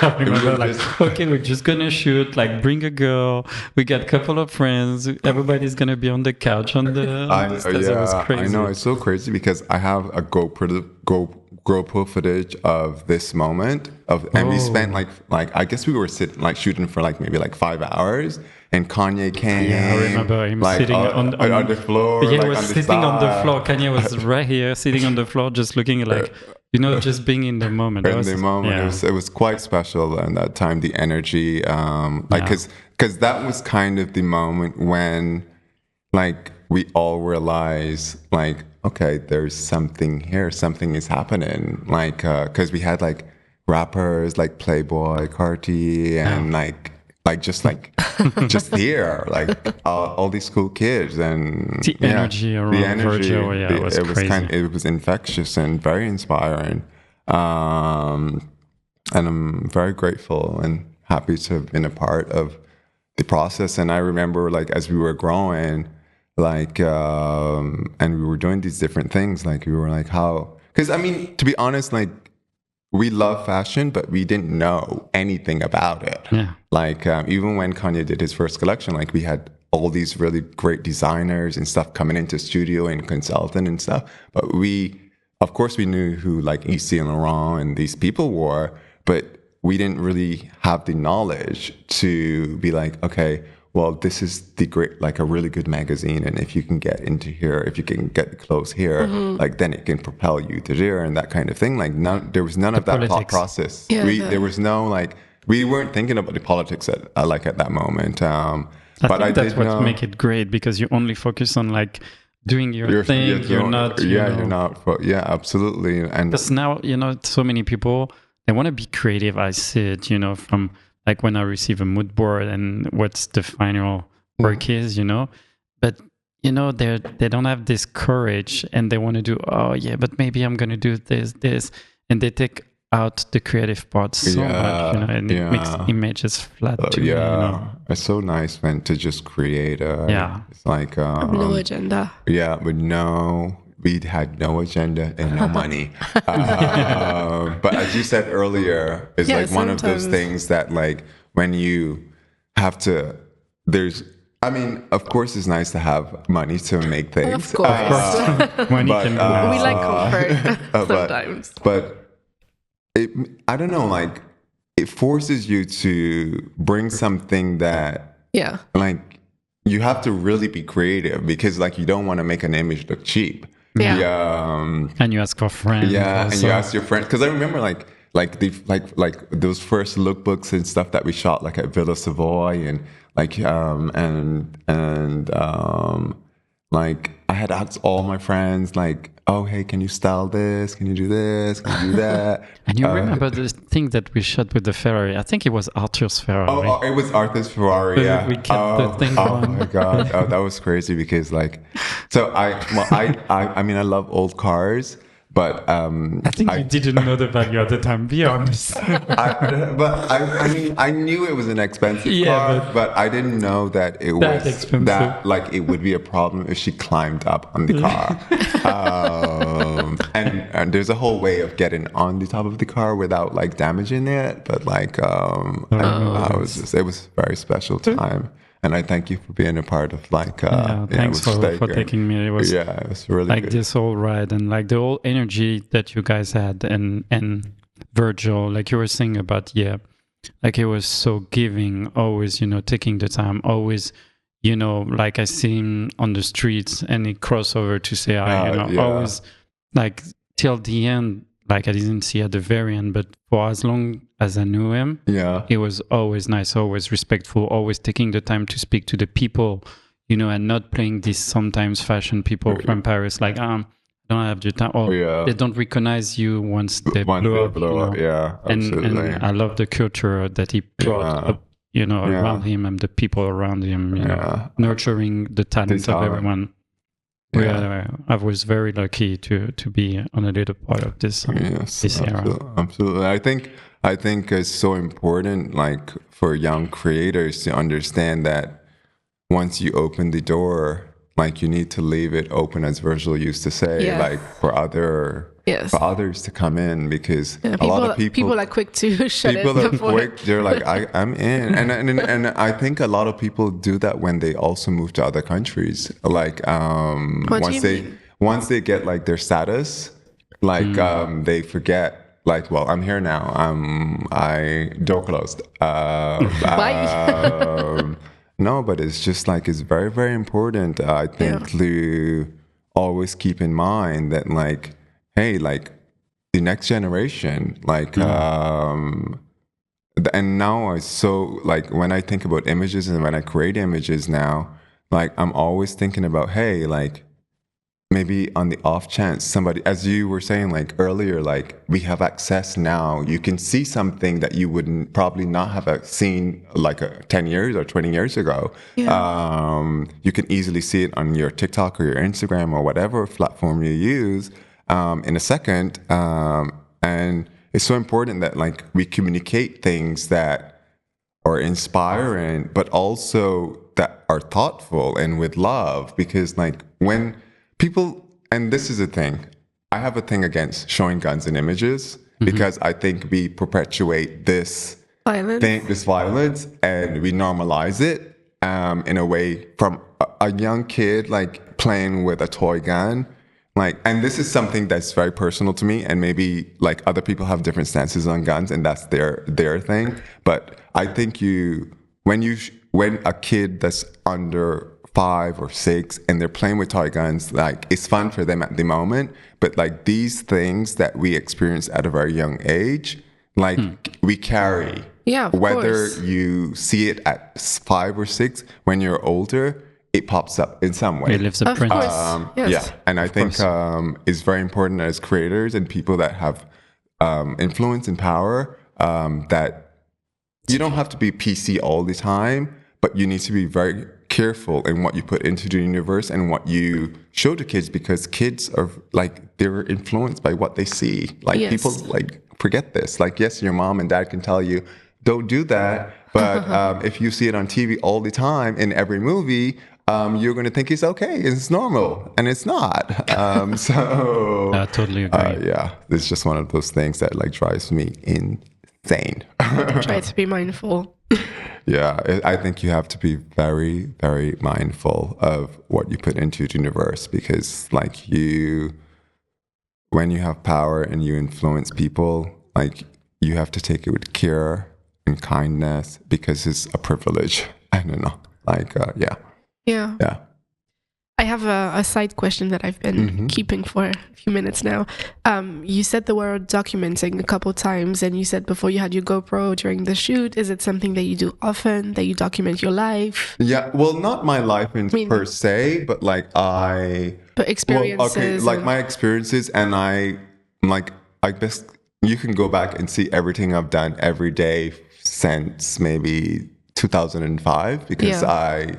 Speaker 7: I remember like, okay, we're just gonna shoot. Like, bring a girl. We got a couple of friends. Everybody's gonna be on the couch on the. It was crazy.
Speaker 9: I know, it's so crazy because I have a GoPro footage of this moment and we spent like I guess we were shooting for like maybe like 5 hours, and Kanye came.
Speaker 7: I remember him
Speaker 9: like,
Speaker 7: sitting on
Speaker 9: the floor.
Speaker 7: Yeah, he
Speaker 9: like,
Speaker 7: was sitting on the floor. Kanye was right here, sitting on the floor, just looking like, just being in the moment.
Speaker 9: It was quite special. And that time, the energy, because that was kind of the moment when, like, we all realized, like, okay, there's something here, something is happening. Like, because we had like rappers like Playboy, Carti, and just here, like all these cool kids, and
Speaker 7: the energy around Virgil, it was crazy.
Speaker 9: It was infectious and very inspiring. And I'm very grateful and happy to have been a part of the process. And I remember, like, as we were growing, like, and we were doing these different things, like we were like, because I mean, to be honest, like, we love fashion, but we didn't know anything about it. Like, even when Kanye did his first collection, like, we had all these really great designers and stuff coming into studio and consulting and stuff, but of course we knew who like Yves Saint Laurent and these people were, but we didn't really have the knowledge to be like, okay, well, this is the great, like a really good magazine. And if you can get into here, if you can get the clothes here, like then it can propel you to there and that kind of thing. Like there was none of that thought process.
Speaker 8: Yeah,
Speaker 9: there was no like, we weren't thinking about the politics at that moment.
Speaker 7: But I think that's what make it great, because you only focus on like doing your thing. You're not,
Speaker 9: yeah, absolutely. And
Speaker 7: because now, so many people, they want to be creative. I see it, from like when I receive a mood board and what's the final work is, but they don't have this courage, and they want to do, but maybe I'm going to do this, and they take out the creative part so much, and it makes images flat too.
Speaker 9: It's so nice, man, to just create it's like
Speaker 8: no agenda.
Speaker 9: Yeah, but we had no agenda and no money. But as you said earlier, it's like one of those things that like when you have to, of course it's nice to have money to make things.
Speaker 8: Of course.
Speaker 7: Money can
Speaker 8: we like comfort sometimes.
Speaker 9: But I don't know, like it forces you to bring something that like you have to really be creative, because like you don't want to make an image look cheap.
Speaker 7: And you ask for friends.
Speaker 9: And you ask your friends, because I remember like those first lookbooks and stuff that we shot like at Villa Savoy, and like like I had asked all my friends like, oh hey, can you style this? Can you do this? Can you do that?
Speaker 7: And you remember the thing that we shot with the Ferrari? I think it was Arthur's Ferrari.
Speaker 9: Oh, it was Arthur's Ferrari. Yeah.
Speaker 7: We kept the thing going.
Speaker 9: Oh my god, that was crazy, because like, so I mean I love old cars. But
Speaker 7: I think you didn't know the value at the time, be honest.
Speaker 9: I mean, I knew it was an expensive car, but I didn't know that it was
Speaker 7: expensive.
Speaker 9: That like it would be a problem if she climbed up on the car. And there's a whole way of getting on the top of the car without like damaging it. But like, it was a very special time. And I thank you for being a part of like
Speaker 7: thanks for taking me. It was
Speaker 9: it was really
Speaker 7: like
Speaker 9: good.
Speaker 7: This whole ride, and like the whole energy that you guys had, and Virgil, like you were saying about like it was so giving, always taking the time, always like I see him on the streets and he cross over to say hi, always like till the end. Like I didn't see at the very end, but for as long as I knew him, he was always nice, always respectful, always taking the time to speak to the people, and not playing these sometimes fashion people from Paris, like don't have the time, or they don't recognize you once they blow up.
Speaker 9: Yeah, absolutely.
Speaker 7: And I love the culture that he brought up, around him, and the people around him, nurturing the talent of everyone. I was very lucky to be on a little part of this era.
Speaker 9: Absolutely. I think it's so important, like for young creators, to understand that once you open the door, like you need to leave it open, as Virgil used to say, like for others to come in, because a lot of people
Speaker 8: are quick to shut it.
Speaker 9: People are quick. They're like, I'm in, and I think a lot of people do that when they also move to other countries. Like once they get like their status, like they forget. Like, well, I'm here now. Door closed. No, but it's just like it's very, very important. I think to always keep in mind that like, hey, like the next generation, like, and now like when I think about images and when I create images now, like I'm always thinking about, hey, like maybe on the off chance somebody, as you were saying like earlier, like we have access now, you can see something that you wouldn't probably not have seen like 10 years or 20 years ago. You can easily see it on your TikTok or your Instagram or whatever platform you use in a second. And it's so important that like we communicate things that are inspiring, but also that are thoughtful and with love, because like when people, and this is a thing, I have a thing against showing guns in images, because I think we perpetuate this violence and we normalize it in a way from a young kid like playing with a toy gun. Like, and this is something that's very personal to me, and maybe like other people have different stances on guns and that's their thing. But I think when you when a kid that's under 5 or 6 and they're playing with toy guns, like it's fun for them at the moment, but like these things that we experience at a very young age, like we carry.
Speaker 8: Yeah, of
Speaker 9: whether
Speaker 8: course.
Speaker 9: you see it at 5 or 6, when you're older, it pops up in some way.
Speaker 7: It lives a
Speaker 8: Of
Speaker 7: print.
Speaker 8: course. Yes.
Speaker 9: Yeah, and I think it's very important as creators and people that have influence and power that you don't have to be PC all the time, but you need to be very careful in what you put into the universe and what you show to kids, because kids are like, they're influenced by what they see. Like people like forget this. Like, yes, your mom and dad can tell you, don't do that. But if you see it on TV all the time in every movie, you're going to think it's okay. It's normal. And it's not. So
Speaker 7: I totally agree.
Speaker 9: yeah, it's just one of those things that like drives me insane.
Speaker 8: Try to be mindful.
Speaker 9: Yeah, I think you have to be very, very mindful of what you put into the universe, because like when you have power and you influence people, like you have to take it with care and kindness, because it's a privilege. I don't know. Like, yeah.
Speaker 8: Yeah. I have a side question that I've been keeping for a few minutes now. You said the word documenting a couple times, and you said before you had your GoPro during the shoot. Is it something that you do often, that you document your life?
Speaker 9: Yeah, well, not my life per se, but like
Speaker 8: But experiences.
Speaker 9: like my experiences, and I guess you can go back and see everything I've done every day since maybe 2005, because I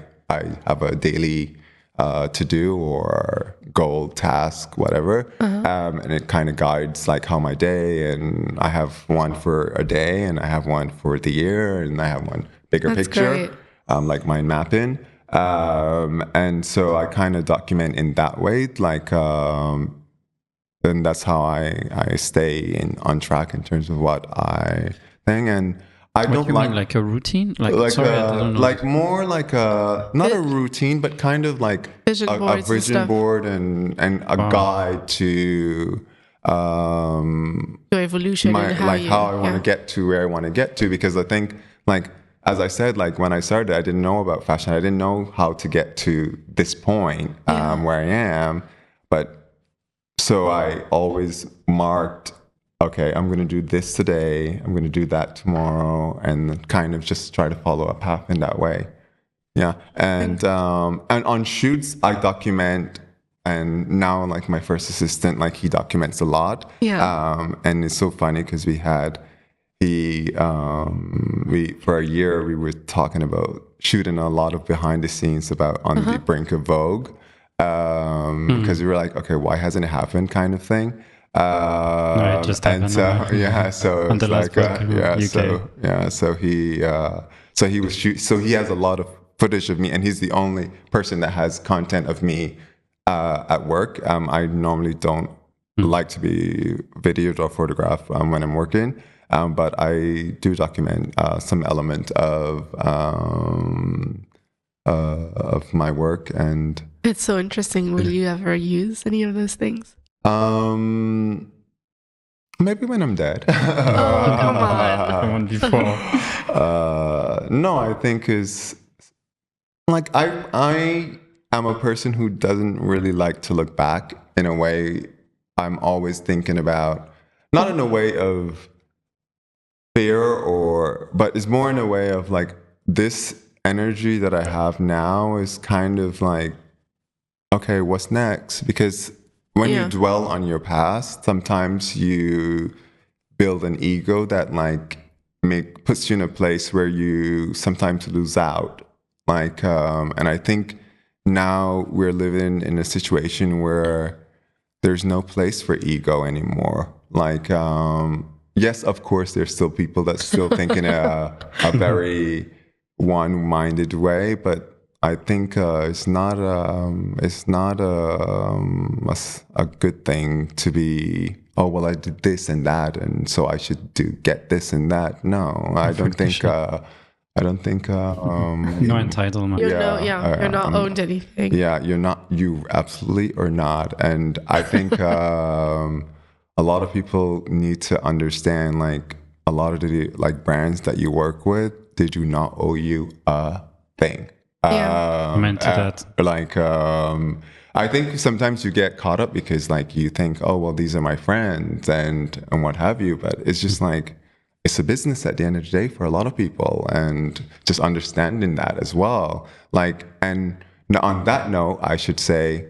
Speaker 9: have a daily to do or goal, task, whatever, and it kind of guides like how my day, and I have one for a day, and I have one for the year, and I have one bigger picture, like mind mapping, and so I kind of document in that way, like, and that's how I stay on track in terms of what I think. And I
Speaker 7: What
Speaker 9: don't
Speaker 7: you
Speaker 9: like
Speaker 7: mean, like a routine? Like sorry, I don't know.
Speaker 9: like more like not a routine, but kind of like
Speaker 8: Vision
Speaker 9: a
Speaker 8: boards and
Speaker 9: vision
Speaker 8: stuff.
Speaker 9: board and a guide to
Speaker 8: Your evolution and how
Speaker 9: how I want to get to where I want to get to. Because I think, like, as I said, like when I started, I didn't know about fashion. I didn't know how to get to this point where I am. But so I always marked, okay, I'm going to do this today, I'm going to do that tomorrow, and kind of just try to follow a path in that way. Yeah. And on shoots, I document, and now like my first assistant, like he documents a lot.
Speaker 8: Yeah.
Speaker 9: And it's so funny because we for a year, we were talking about shooting a lot of behind the scenes about on the brink of Vogue. Because we were like, okay, why hasn't it happened kind of thing.
Speaker 7: No, it just happened.
Speaker 9: So
Speaker 7: On the
Speaker 9: it's
Speaker 7: last
Speaker 9: like
Speaker 7: UK.
Speaker 9: so he was so he has a lot of footage of me, and he's the only person that has content of me at work. I normally don't like to be videoed or photographed when I'm working, but I do document some element of my work. And
Speaker 8: It's so interesting. Will you ever use any of those things?
Speaker 9: Maybe when I'm dead.
Speaker 8: Oh, come on.
Speaker 7: Come on, before.
Speaker 9: No, I think is like I am a person who doesn't really like to look back. In a way, I'm always thinking about, not in a way of fear but it's more in a way of like, this energy that I have now is kind of like, okay, what's next? Because when you dwell on your past, sometimes you build an ego that like puts you in a place where you sometimes lose out. Like, and I think now we're living in a situation where there's no place for ego anymore. Like, yes, of course, there's still people that still think in a very one-minded way, but I think it's not a good thing to be, oh, well, I did this and that, and so I should get this and that. No, I don't think. No
Speaker 7: entitlement.
Speaker 8: You're not owned anything.
Speaker 9: Yeah, you're not. You absolutely are not. And I think a lot of people need to understand, like, a lot of the like brands that you work with, they do not owe you a thing.
Speaker 7: Amen to that.
Speaker 9: Like, I think sometimes you get caught up because like you think, oh, well, these are my friends and what have you. But it's just like, it's a business at the end of the day for a lot of people, and just understanding that as well. Like, and on that note, I should say,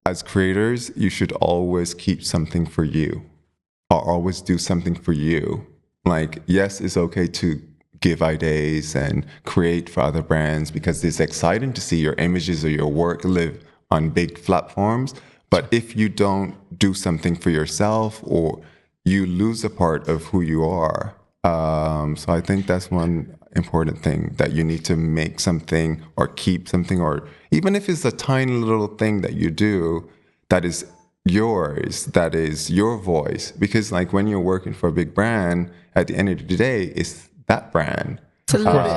Speaker 9: as creators, you should always keep something for you, or always do something for you. Like, yes, it's okay to give ideas and create for other brands because it's exciting to see your images or your work live on big platforms. But if you don't do something for yourself, or you lose a part of who you are. So I think that's one important thing, that you need to make something or keep something, or even if it's a tiny little thing that you do that is yours, that is your voice. Because like when you're working for a big brand, at the end of the day, it's that brand.
Speaker 8: It's a little bit,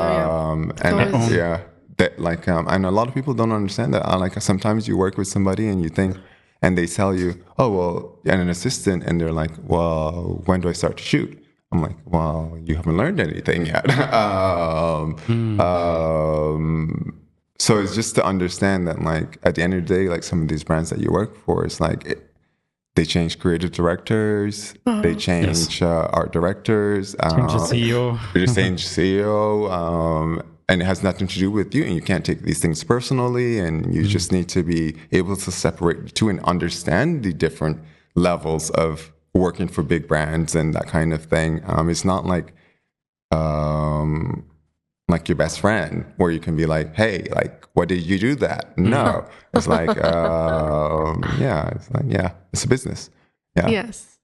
Speaker 9: and yeah, that like, and a lot of people don't understand that. Like sometimes you work with somebody and you think, and they tell you, oh, well, and an assistant, and they're like, well, when do I start to shoot? I'm like, well, you haven't learned anything yet. So it's just to understand that, like, at the end of the day, like some of these brands that you work for, it's like, they change creative directors, they change art directors,
Speaker 7: change the CEO.
Speaker 9: They change CEO, and it has nothing to do with you, and you can't take these things personally, and you just need to be able to separate the two and understand the different levels of working for big brands and that kind of thing. It's not like your best friend where you can be like, hey, like, what did you do that? No, it's like, it's a business. Yeah.
Speaker 8: Yes.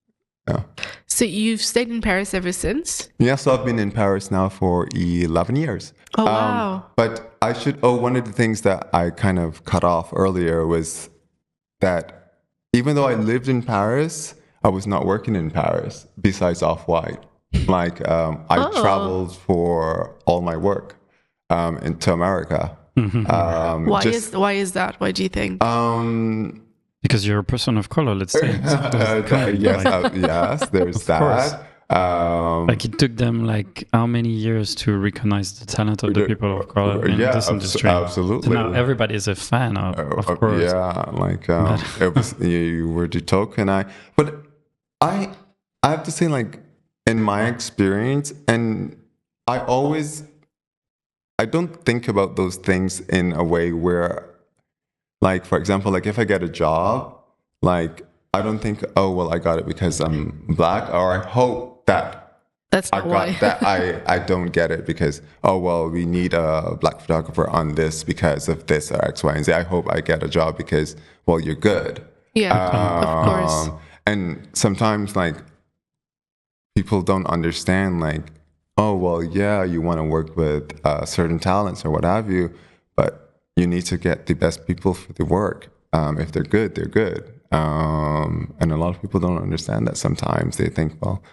Speaker 9: Yeah.
Speaker 8: So you've stayed in Paris ever since?
Speaker 9: Yeah, so I've been in Paris now for 11 years.
Speaker 8: Oh, wow.
Speaker 9: But one of the things that I kind of cut off earlier was that even though I lived in Paris, I was not working in Paris besides OffWhite. Like, I traveled for all my work into America.
Speaker 8: Why is that? Why do you think?
Speaker 7: Because you're a person of color, let's say.
Speaker 9: Yes, there's that.
Speaker 7: Like it took them like how many years to recognize the talent of the people of color in this industry?
Speaker 9: Absolutely.
Speaker 7: So now everybody is a fan of course.
Speaker 9: Yeah, like it was, you were the token. But I have to say, like, in my experience, and I don't think about those things in a way where, like, for example, like if I get a job, like I don't think, oh, well, I got it because I'm black, or I hope that
Speaker 8: that's not why.
Speaker 9: That I don't get it because, oh, well, we need a black photographer on this because of this or X, Y, and Z. I hope I get a job because, well, you're good.
Speaker 8: Yeah, of course.
Speaker 9: And sometimes, like, people don't understand, like, oh, well, yeah, you want to work with certain talents or what have you, but you need to get the best people for the work. If they're good, they're good. And a lot of people don't understand that sometimes. They think, well,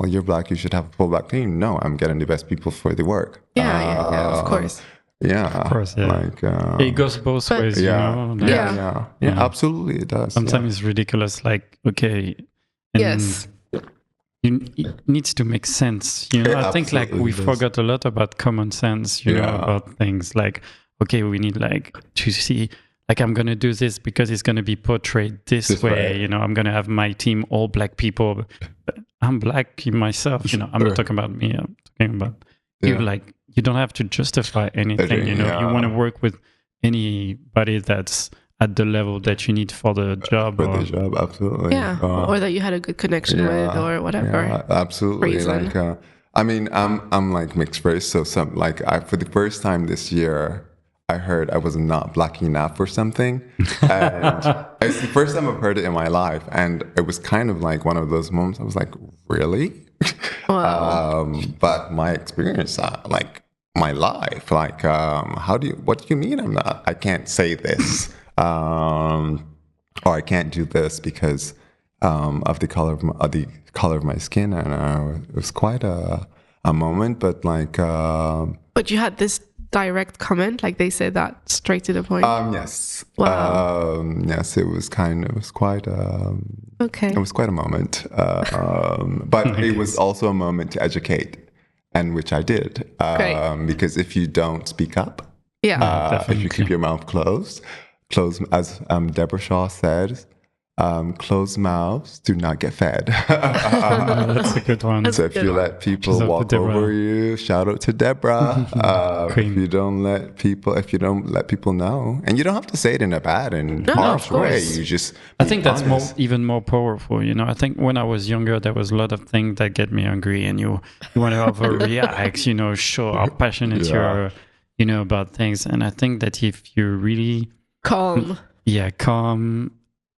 Speaker 9: you're black, you should have a full black team. No, I'm getting the best people for the work.
Speaker 8: Yeah, of course.
Speaker 9: Yeah,
Speaker 7: of course, yeah.
Speaker 9: Like,
Speaker 7: it goes both ways, you know? Like,
Speaker 9: yeah, absolutely, it does.
Speaker 7: Sometimes it's ridiculous, like, okay.
Speaker 8: Yes.
Speaker 7: It needs to make sense, you know. I think like we forgot a lot about common sense, you know, about things like, okay, we need like to see, like, I'm gonna do this because it's gonna be portrayed this way, you know. I'm gonna have my team all black people, but I'm black myself, you know. I'm not talking about me, I'm talking about you. Like, you don't have to justify anything, you know. You want to work with anybody that's at the level that you need for the job.
Speaker 9: For the job, absolutely.
Speaker 8: Yeah, or that you had a good connection with, or whatever.
Speaker 9: Yeah, absolutely.
Speaker 8: Reason.
Speaker 9: Like, I mean, I'm like mixed race, so for the first time this year, I heard I was not black enough or something, and it's the first time I've heard it in my life, and it was kind of like one of those moments. I was like, really?
Speaker 8: Wow.
Speaker 9: But my experience, like my life, like, what do you mean I can't say this? Or I can't do this because of the color of my skin, and it was quite a moment. But like,
Speaker 8: but you had this direct comment, like they said that straight to the point.
Speaker 9: Yes.
Speaker 8: Wow.
Speaker 9: Yes, it was quite.
Speaker 8: Okay.
Speaker 9: It was quite a moment, but it was also a moment to educate and which I did. Because if you don't speak up, if you keep your mouth closed, as Deborah Shaw said, closed mouths do not get fed.
Speaker 7: That's a good one.
Speaker 9: So if you let people walk over you, shout out to Deborah. If you don't let people know, and you don't have to say it in a bad and harsh way. You just
Speaker 7: I think that's even more powerful. You know, I think when I was younger, there was a lot of things that get me angry, and you want to overreact. You know, show how passionate you are. You know, about things, and I think that if you're really calm,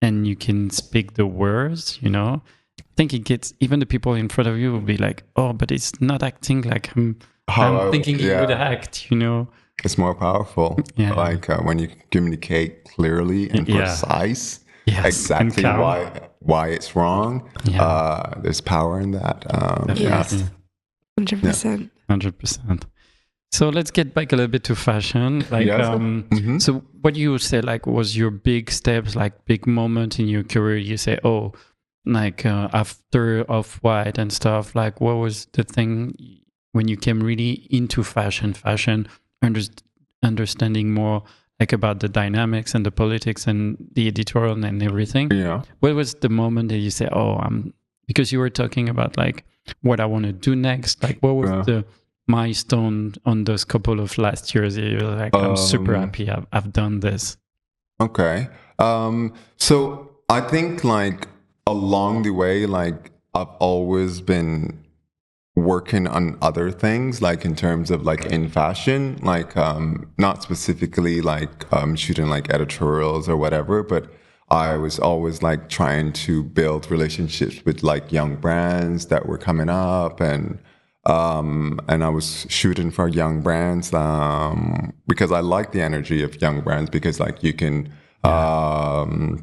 Speaker 7: and you can speak the words, you know, I think it gets, even the people in front of you will be like, oh, but it's not acting like I'm thinking it would act, you know.
Speaker 9: It's more powerful. Like when you communicate clearly and precise, exactly why it's wrong. There's power in that.
Speaker 8: 100%.
Speaker 7: 100%. So let's get back a little bit to fashion. Like, so what you say, like, was your big steps, like big moment in your career? You say, oh, like after OffWhite and stuff, like what was the thing when you came really into fashion, understanding more like about the dynamics and the politics and the editorial and everything?
Speaker 9: Yeah.
Speaker 7: What was the moment that you say, oh, because you were talking about like what I want to do next, like what was the milestone on those couple of last years? You're like, I'm super happy I've done this.
Speaker 9: Okay. So I think like along the way, like I've always been working on other things, like in terms of like in fashion, like not specifically like shooting like editorials or whatever, but I was always like trying to build relationships with like young brands that were coming up, and I was shooting for young brands because I like the energy of young brands, because like you can have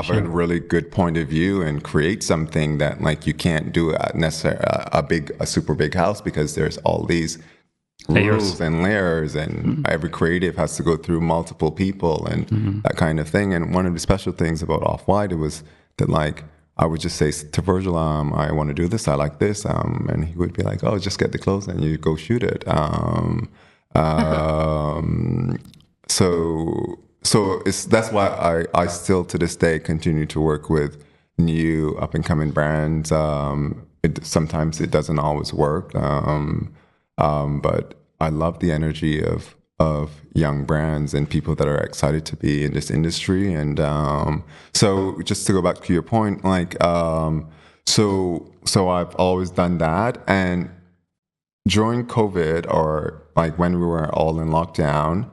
Speaker 9: a really good point of view and create something that like you can't do at necessarily a super big house, because there's all these rules and layers, and every creative has to go through multiple people and that kind of thing. And one of the special things about OffWhite, it was that like I would just say to Virgil, I want to do this, I like this, and he would be like, oh, just get the clothes and you go shoot it. So that's why I still to this day continue to work with new up and coming brands. Sometimes it doesn't always work, but I love the energy of young brands and people that are excited to be in this industry. And so just to go back to your point, like so I've always done that. And during COVID, or like when we were all in lockdown,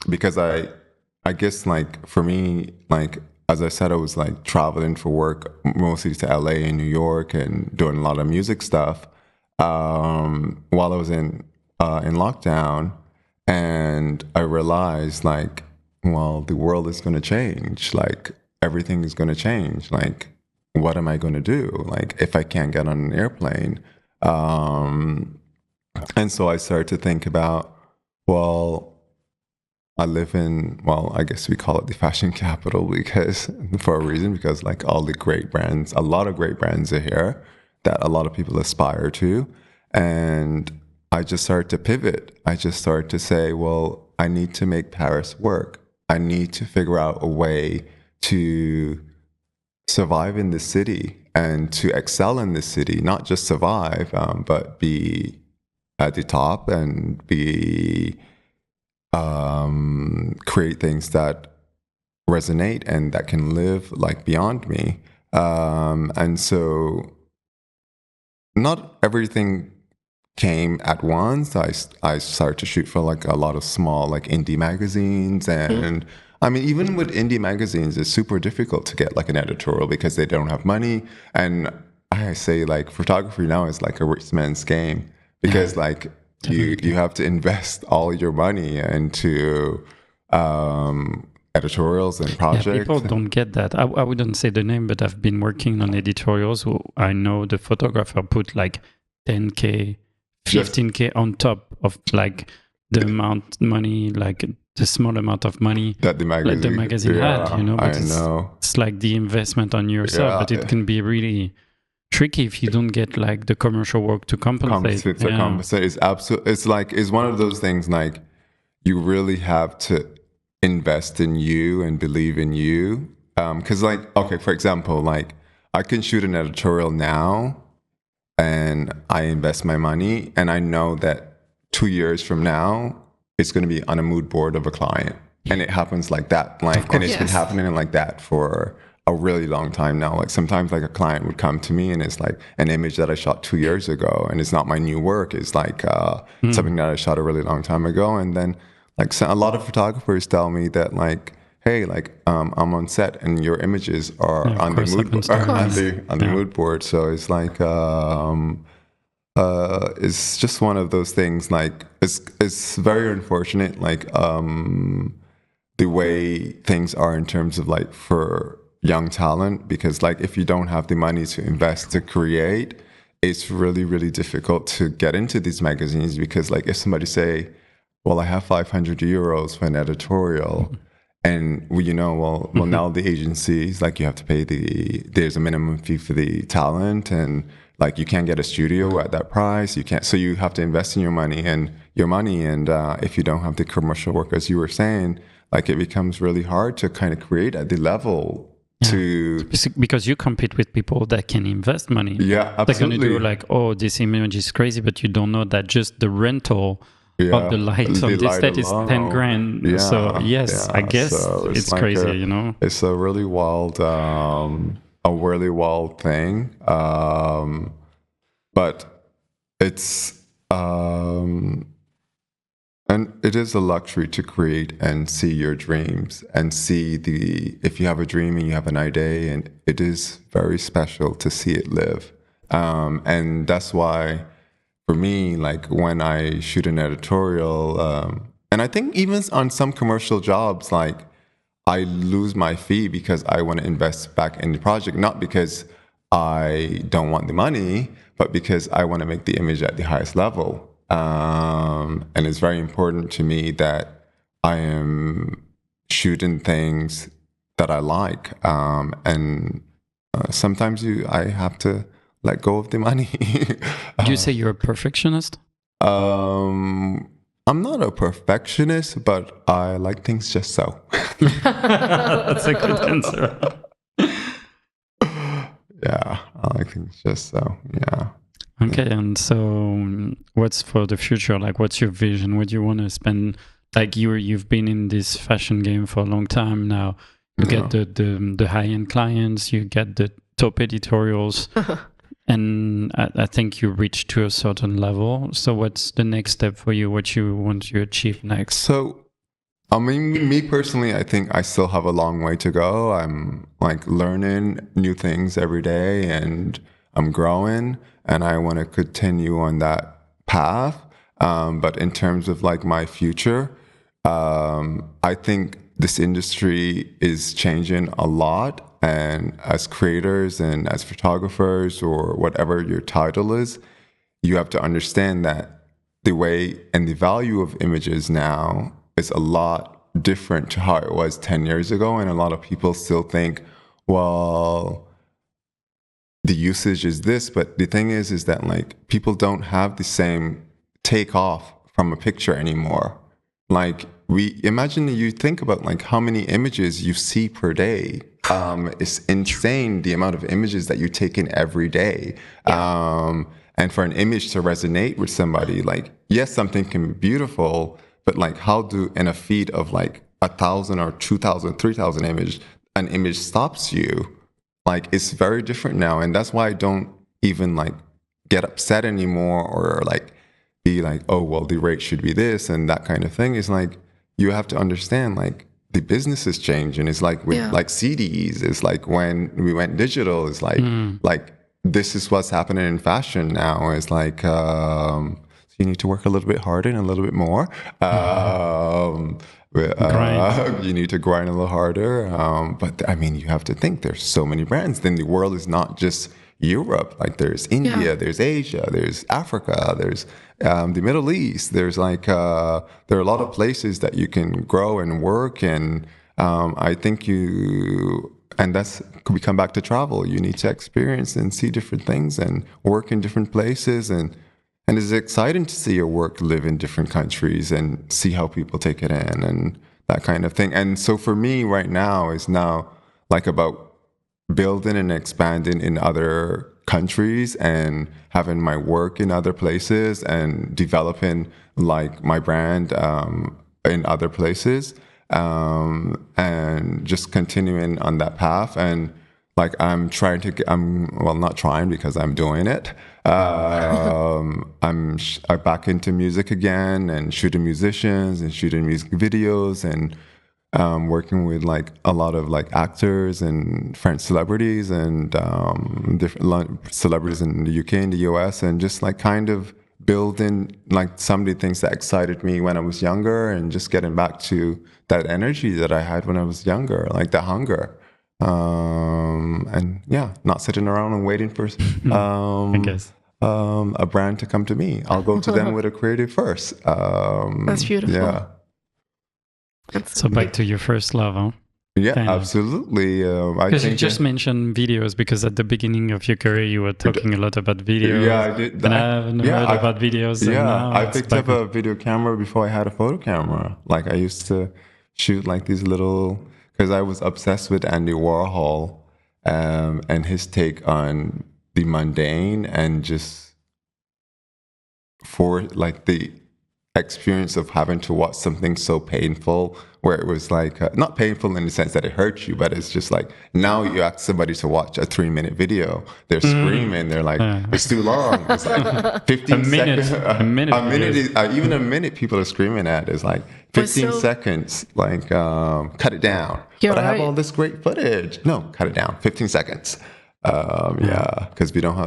Speaker 9: because I guess like for me, like as I said, I was like traveling for work mostly to LA and New York and doing a lot of music stuff while I was in lockdown. And I realized like, well, the world is going to change. Like everything is going to change. Like, what am I going to do? Like if I can't get on an airplane. And so I started to think about, well, I live in, well, I guess we call it the fashion capital because for a reason, because like all the great brands, a lot of great brands are here that a lot of people aspire to. And I just started to pivot. I just started to say, well, I need to make Paris work. I need to figure out a way to survive in this city and to excel in this city, not just survive, but be at the top and create things that resonate and that can live like beyond me. And so not everything came at once. I started to shoot for like a lot of small like indie magazines, and I mean even with indie magazines it's super difficult to get like an editorial because they don't have money. And I say like photography now is like a rich man's game, because like you have to invest all your money into editorials and projects.
Speaker 7: Yeah, people don't get that. I wouldn't say the name, but I've been working on editorials who I know the photographer put like 10K, 15K on top of like the amount money, like the small amount of money
Speaker 9: that the magazine
Speaker 7: had, you know. But
Speaker 9: I know.
Speaker 7: It's like the investment on yourself, but it can be really tricky if you don't get like the commercial work to compensate.
Speaker 9: Compensate is absolutely. It's one of those things like you really have to invest in you and believe in you. Because for example, like I can shoot an editorial now, and I invest my money, and I know that 2 years from now it's going to be on a mood board of a client, and it happens like that. And it's been happening like that for a really long time now. Like sometimes like a client would come to me and it's like an image that I shot 2 years ago, and it's not my new work. It's like something that I shot a really long time ago. And then like a lot of photographers tell me that like, hey, like I'm on set and your images are on the mood board. So it's like it's just one of those things. Like it's very unfortunate. Like the way things are in terms of like for young talent, because like if you don't have the money to invest to create, it's really, really difficult to get into these magazines. Because like if somebody say, well, I have 500 euros for an editorial, and well, now the agencies, like you have to pay there's a minimum fee for the talent, and like you can't get a studio at that price. You can't, so you have to invest in your money, and if you don't have the commercial work, as you were saying, like it becomes really hard to kind of create at the level because you compete with people that can invest money. Yeah, absolutely. They're going to do like, oh, this image is crazy, but you don't know that just the rental of the light on this set is 10 grand. Yeah, so yes, I guess so it's like crazy, It's a really wild, thing. But it's, and it is a luxury to create and see your dreams and see if you have a dream and you have an idea, and it is very special to see it live. And that's why for me, like when I shoot an editorial, and I think even on some commercial jobs, like I lose my fee because I want to invest back in the project, not because I don't want the money, but because I want to make the image at the highest level. And it's very important to me that I am shooting things that I like. And sometimes I have to let go of the money.
Speaker 7: Do you say you're a perfectionist?
Speaker 9: I'm not a perfectionist, but I like things just so.
Speaker 7: That's a good answer.
Speaker 9: Yeah, I like things just so. Yeah.
Speaker 7: Okay, and so what's for the future? Like, what's your vision? What do you want to spend? Like, you've been in this fashion game for a long time now. You get the high-end clients, you get the top editorials, and I think you reached to a certain level. So what's the next step for you? What you want to achieve next?
Speaker 9: So, I mean, me personally, I think I still have a long way to go. I'm like learning new things every day, and I'm growing, and I want to continue on that path. But in terms of like my future, I think this industry is changing a lot. And as creators and as photographers, or whatever your title is, you have to understand that the way and the value of images now is a lot different to how it was 10 years ago. And a lot of people still think, well, the usage is this, but the thing is that like people don't have the same takeoff from a picture anymore. Like imagine you think about like how many images you see per day. It's insane the amount of images that you take in every day. And for an image to resonate with somebody, like yes, something can be beautiful, but like how do in a feed of like 1,000 or 2,000, 3,000 images, an image stops you? Like it's very different now, and that's why I don't even like get upset anymore or like be like, oh well, the rate should be this and that kind of thing. It's like you have to understand like the business is changing. It's like with like CDs. It's like when we went digital. It's like like this is what's happening in fashion now. It's like you need to work a little bit harder and a little bit more. You need to grind a little harder. But I mean, you have to think there's so many brands. Then the world is not just Europe. Like there's India, there's Asia, there's Africa, there's the Middle East. There's like there are a lot of places that you can grow and work. And I think and we come back to travel. You need to experience and see different things and work in different places, and it's exciting to see your work live in different countries and see how people take it in and that kind of thing. And so for me right now is now like about building and expanding in other countries and having my work in other places and developing like my brand in other places, and just continuing on that path. And like I'm not trying because I'm doing it. I'm back into music again and shooting musicians and shooting music videos and working with like a lot of like actors and French celebrities and different celebrities in the UK and the US, and just like kind of building like some of the things that excited me when I was younger, and just getting back to that energy that I had when I was younger, like the hunger. And yeah, not sitting around and waiting for
Speaker 7: I guess.
Speaker 9: A brand to come to me. I'll go to them with a creative first.
Speaker 8: That's beautiful.
Speaker 9: Yeah.
Speaker 7: So back to your first love, huh?
Speaker 9: Yeah,
Speaker 7: Kind of.
Speaker 9: absolutely.
Speaker 7: Because you just mentioned videos, because at the beginning of your career you were talking a lot about videos.
Speaker 9: Yeah, I did.
Speaker 7: And I haven't heard about videos. And
Speaker 9: Yeah,
Speaker 7: now
Speaker 9: I
Speaker 7: it's
Speaker 9: picked
Speaker 7: back
Speaker 9: up a video camera before I had a photo camera. Like I used to shoot like these little, because I was obsessed with Andy Warhol and his take on the mundane, and just for like the experience of having to watch something so painful, where it was like not painful in the sense that it hurts you, but it's just like now you ask somebody to watch a 3-minute video, they're screaming, they're like, it's too long, it's like 15 seconds, a minute is, even a minute people are screaming at is like 15 seconds, like cut it down. But I have all this great footage. No, cut it down, 15 seconds. Yeah, because we don't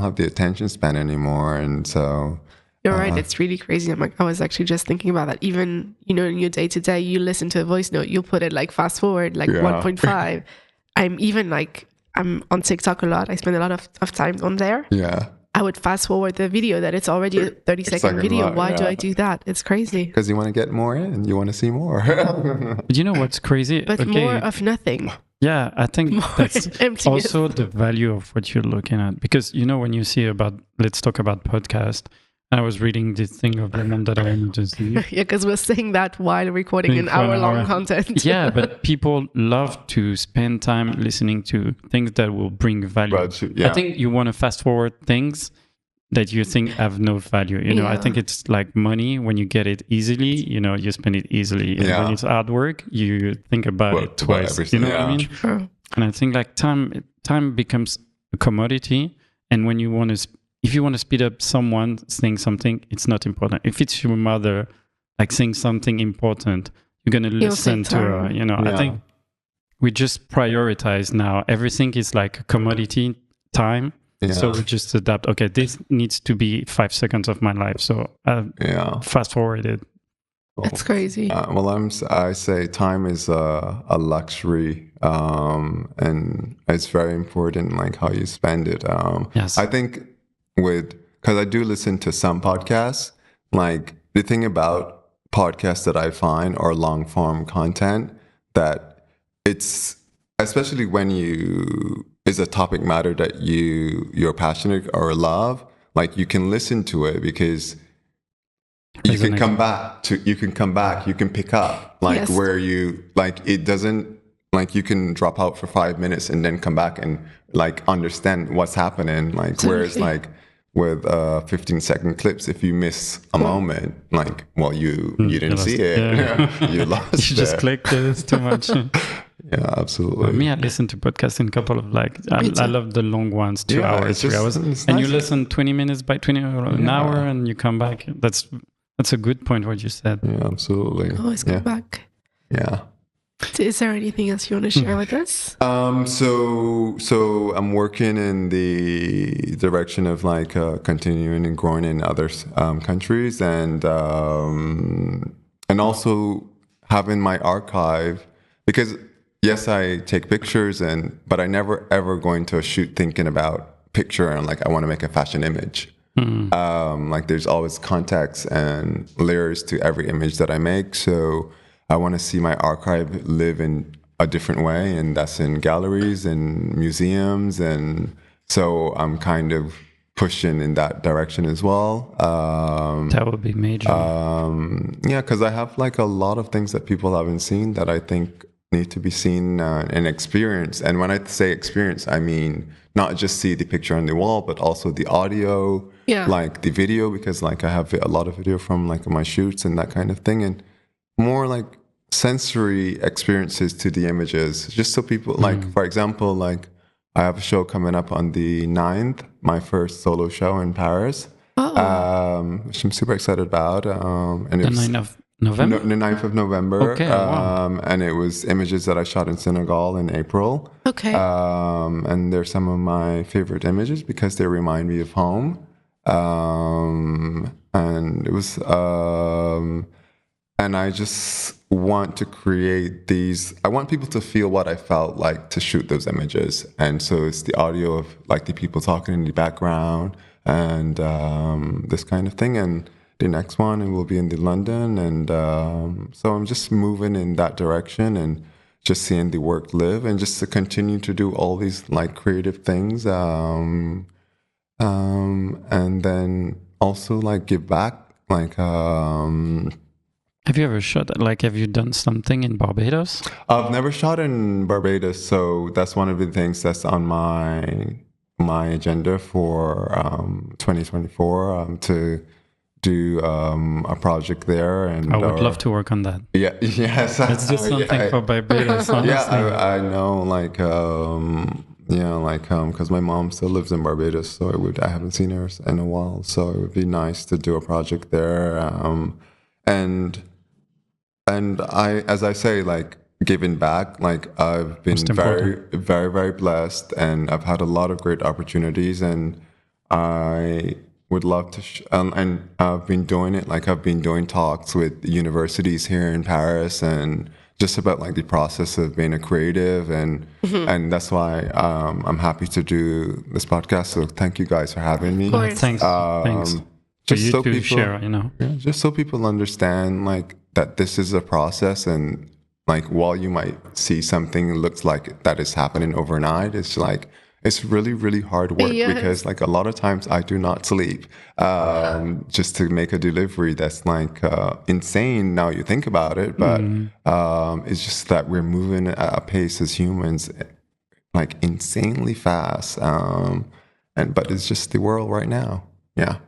Speaker 9: have the attention span anymore, and so
Speaker 8: you're right. It's really crazy. I was actually just thinking about that. Even, you know, in your day to day, you listen to a voice note, you'll put it like fast forward, like 1.5. I'm on TikTok a lot. I spend a lot of time on there.
Speaker 9: Yeah.
Speaker 8: I would fast forward the video that it's already a 30-second video.
Speaker 9: Long,
Speaker 8: Why do I do that? It's crazy.
Speaker 9: Because you want to get more in. You want to see more.
Speaker 7: But you know what's crazy?
Speaker 8: But more of nothing.
Speaker 7: Yeah, I think that's
Speaker 8: emptiness.
Speaker 7: also the value of what you're looking at. Because, you know, when you see let's talk about podcast, I was reading this thing of the one that I wanted to see.
Speaker 8: Yeah, because we're saying that while recording an hour-long content.
Speaker 7: Yeah, but people love to spend time listening to things that will bring value. I think you want to fast forward things that you think have no value. You know, I think it's like money. When you get it easily, you know, you spend it easily. And when it's hard work, you think about it twice. You know what I mean?
Speaker 8: True.
Speaker 7: And I think like time becomes a commodity. And when you want to, if you want to speed up someone saying something, it's not important. If it's your mother, like saying something important, you're going to listen to her. You know, I think we just prioritize now. Everything is like a commodity time. Yeah. So we just adapt. Okay, this needs to be 5 seconds of my life. So fast forward it.
Speaker 8: That's crazy.
Speaker 9: I say time is a luxury, and it's very important, like how you spend it.
Speaker 7: Yes.
Speaker 9: I think because I do listen to some podcasts, like the thing about podcasts that I find or long form content, that it's, especially when is a topic matter that you're passionate or love, like you can listen to it because you can come back, you can pick up, like where you, like it doesn't, like you can drop out for 5 minutes and then come back and like understand what's happening, like whereas like with 15-second clips, if you miss a moment, like, well, you didn't see it. You lost it.
Speaker 7: You just clicked it. It's too much.
Speaker 9: Yeah, absolutely.
Speaker 7: For me, I listen to podcasts in a couple of I love the long ones, 2 hours, 3 hours. And you listen 20 minutes by 20 or an hour and you come back. That's a good point what you said.
Speaker 9: Yeah, absolutely.
Speaker 8: Always come back.
Speaker 9: Yeah.
Speaker 8: Is there anything else you want to share with us?
Speaker 9: So I'm working in the direction of like continuing and growing in other countries, and also having my archive, because yes, I take pictures, but I never ever go into a shoot thinking about picture and like I want to make a fashion image. Like there's always context and layers to every image that I make. So I want to see my archive live in a different way, and that's in galleries and museums, and so I'm kind of pushing in that direction as well.
Speaker 7: That would be major.
Speaker 9: Yeah, because I have like a lot of things that people haven't seen that I think need to be seen and experienced. And when I say experience, I mean not just see the picture on the wall, but also the audio, like the video, because like I have a lot of video from like my shoots and that kind of thing, and more like sensory experiences to the images, just so people like, for example, like I have a show coming up on the 9th, my first solo show in Paris, which I'm super excited about. And
Speaker 7: the 9th of November?
Speaker 9: The 9th of November.
Speaker 7: Okay, wow.
Speaker 9: And it was images that I shot in Senegal in April.
Speaker 8: Okay.
Speaker 9: And they're some of my favorite images because they remind me of home. And it was... and I just want to create these, I want people to feel what I felt like to shoot those images. And so it's the audio of like the people talking in the background and this kind of thing. And the next one, it will be in the London. And so I'm just moving in that direction and just seeing the work live and just to continue to do all these like creative things. And then also like give back, like,
Speaker 7: have you ever shot, like, have you done something in Barbados?
Speaker 9: I've never shot in Barbados, so that's one of the things that's on my agenda for 2024 to do a project there. And
Speaker 7: I would love to work on that.
Speaker 9: Yeah, yes.
Speaker 7: Let's do something for Barbados, honestly.
Speaker 9: Yeah, I know, like, because my mom still lives in Barbados, so I haven't seen her in a while, so it would be nice to do a project there. And I, as I say, like giving back, like I've been very, very, very blessed, and I've had a lot of great opportunities, and I would love to, and I've been doing it. Like I've been doing talks with universities here in Paris, and just about like the process of being a creative, and that's why I'm happy to do this podcast. So thank you guys for having me.
Speaker 7: Thanks. Thanks.
Speaker 9: Just
Speaker 7: for you
Speaker 9: so
Speaker 7: to
Speaker 9: people
Speaker 7: share, you know.
Speaker 9: Yeah, just so people understand like that this is a process, and like while you might see something looks like that is happening overnight, it's like it's really, really hard work because like a lot of times I do not sleep just to make a delivery that's like insane now you think about it, but it's just that we're moving at a pace as humans like insanely fast, but it's just the world right now. Yeah.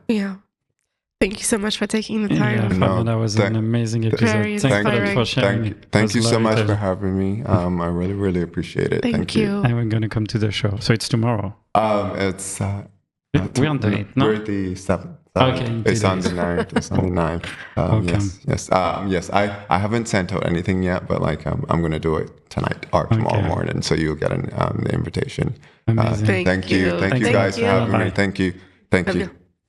Speaker 8: Thank you so much for taking the time.
Speaker 7: Yeah, Fabian, that was an amazing episode. Thanks for sharing.
Speaker 9: Thank you so much for having me. I really, really appreciate it. Thank you.
Speaker 7: And we're going to come to the show. So it's tomorrow.
Speaker 9: It's...
Speaker 7: we're on the 8th, no?
Speaker 9: We're the 7th.
Speaker 7: Okay.
Speaker 9: It's on the 9th. It's on the 9th. Yes. I haven't sent out anything yet, but like I'm going to do it tonight or tomorrow morning. So you'll get the invitation.
Speaker 7: Amazing.
Speaker 8: Thank you.
Speaker 9: Thank you guys for having me. Thank you.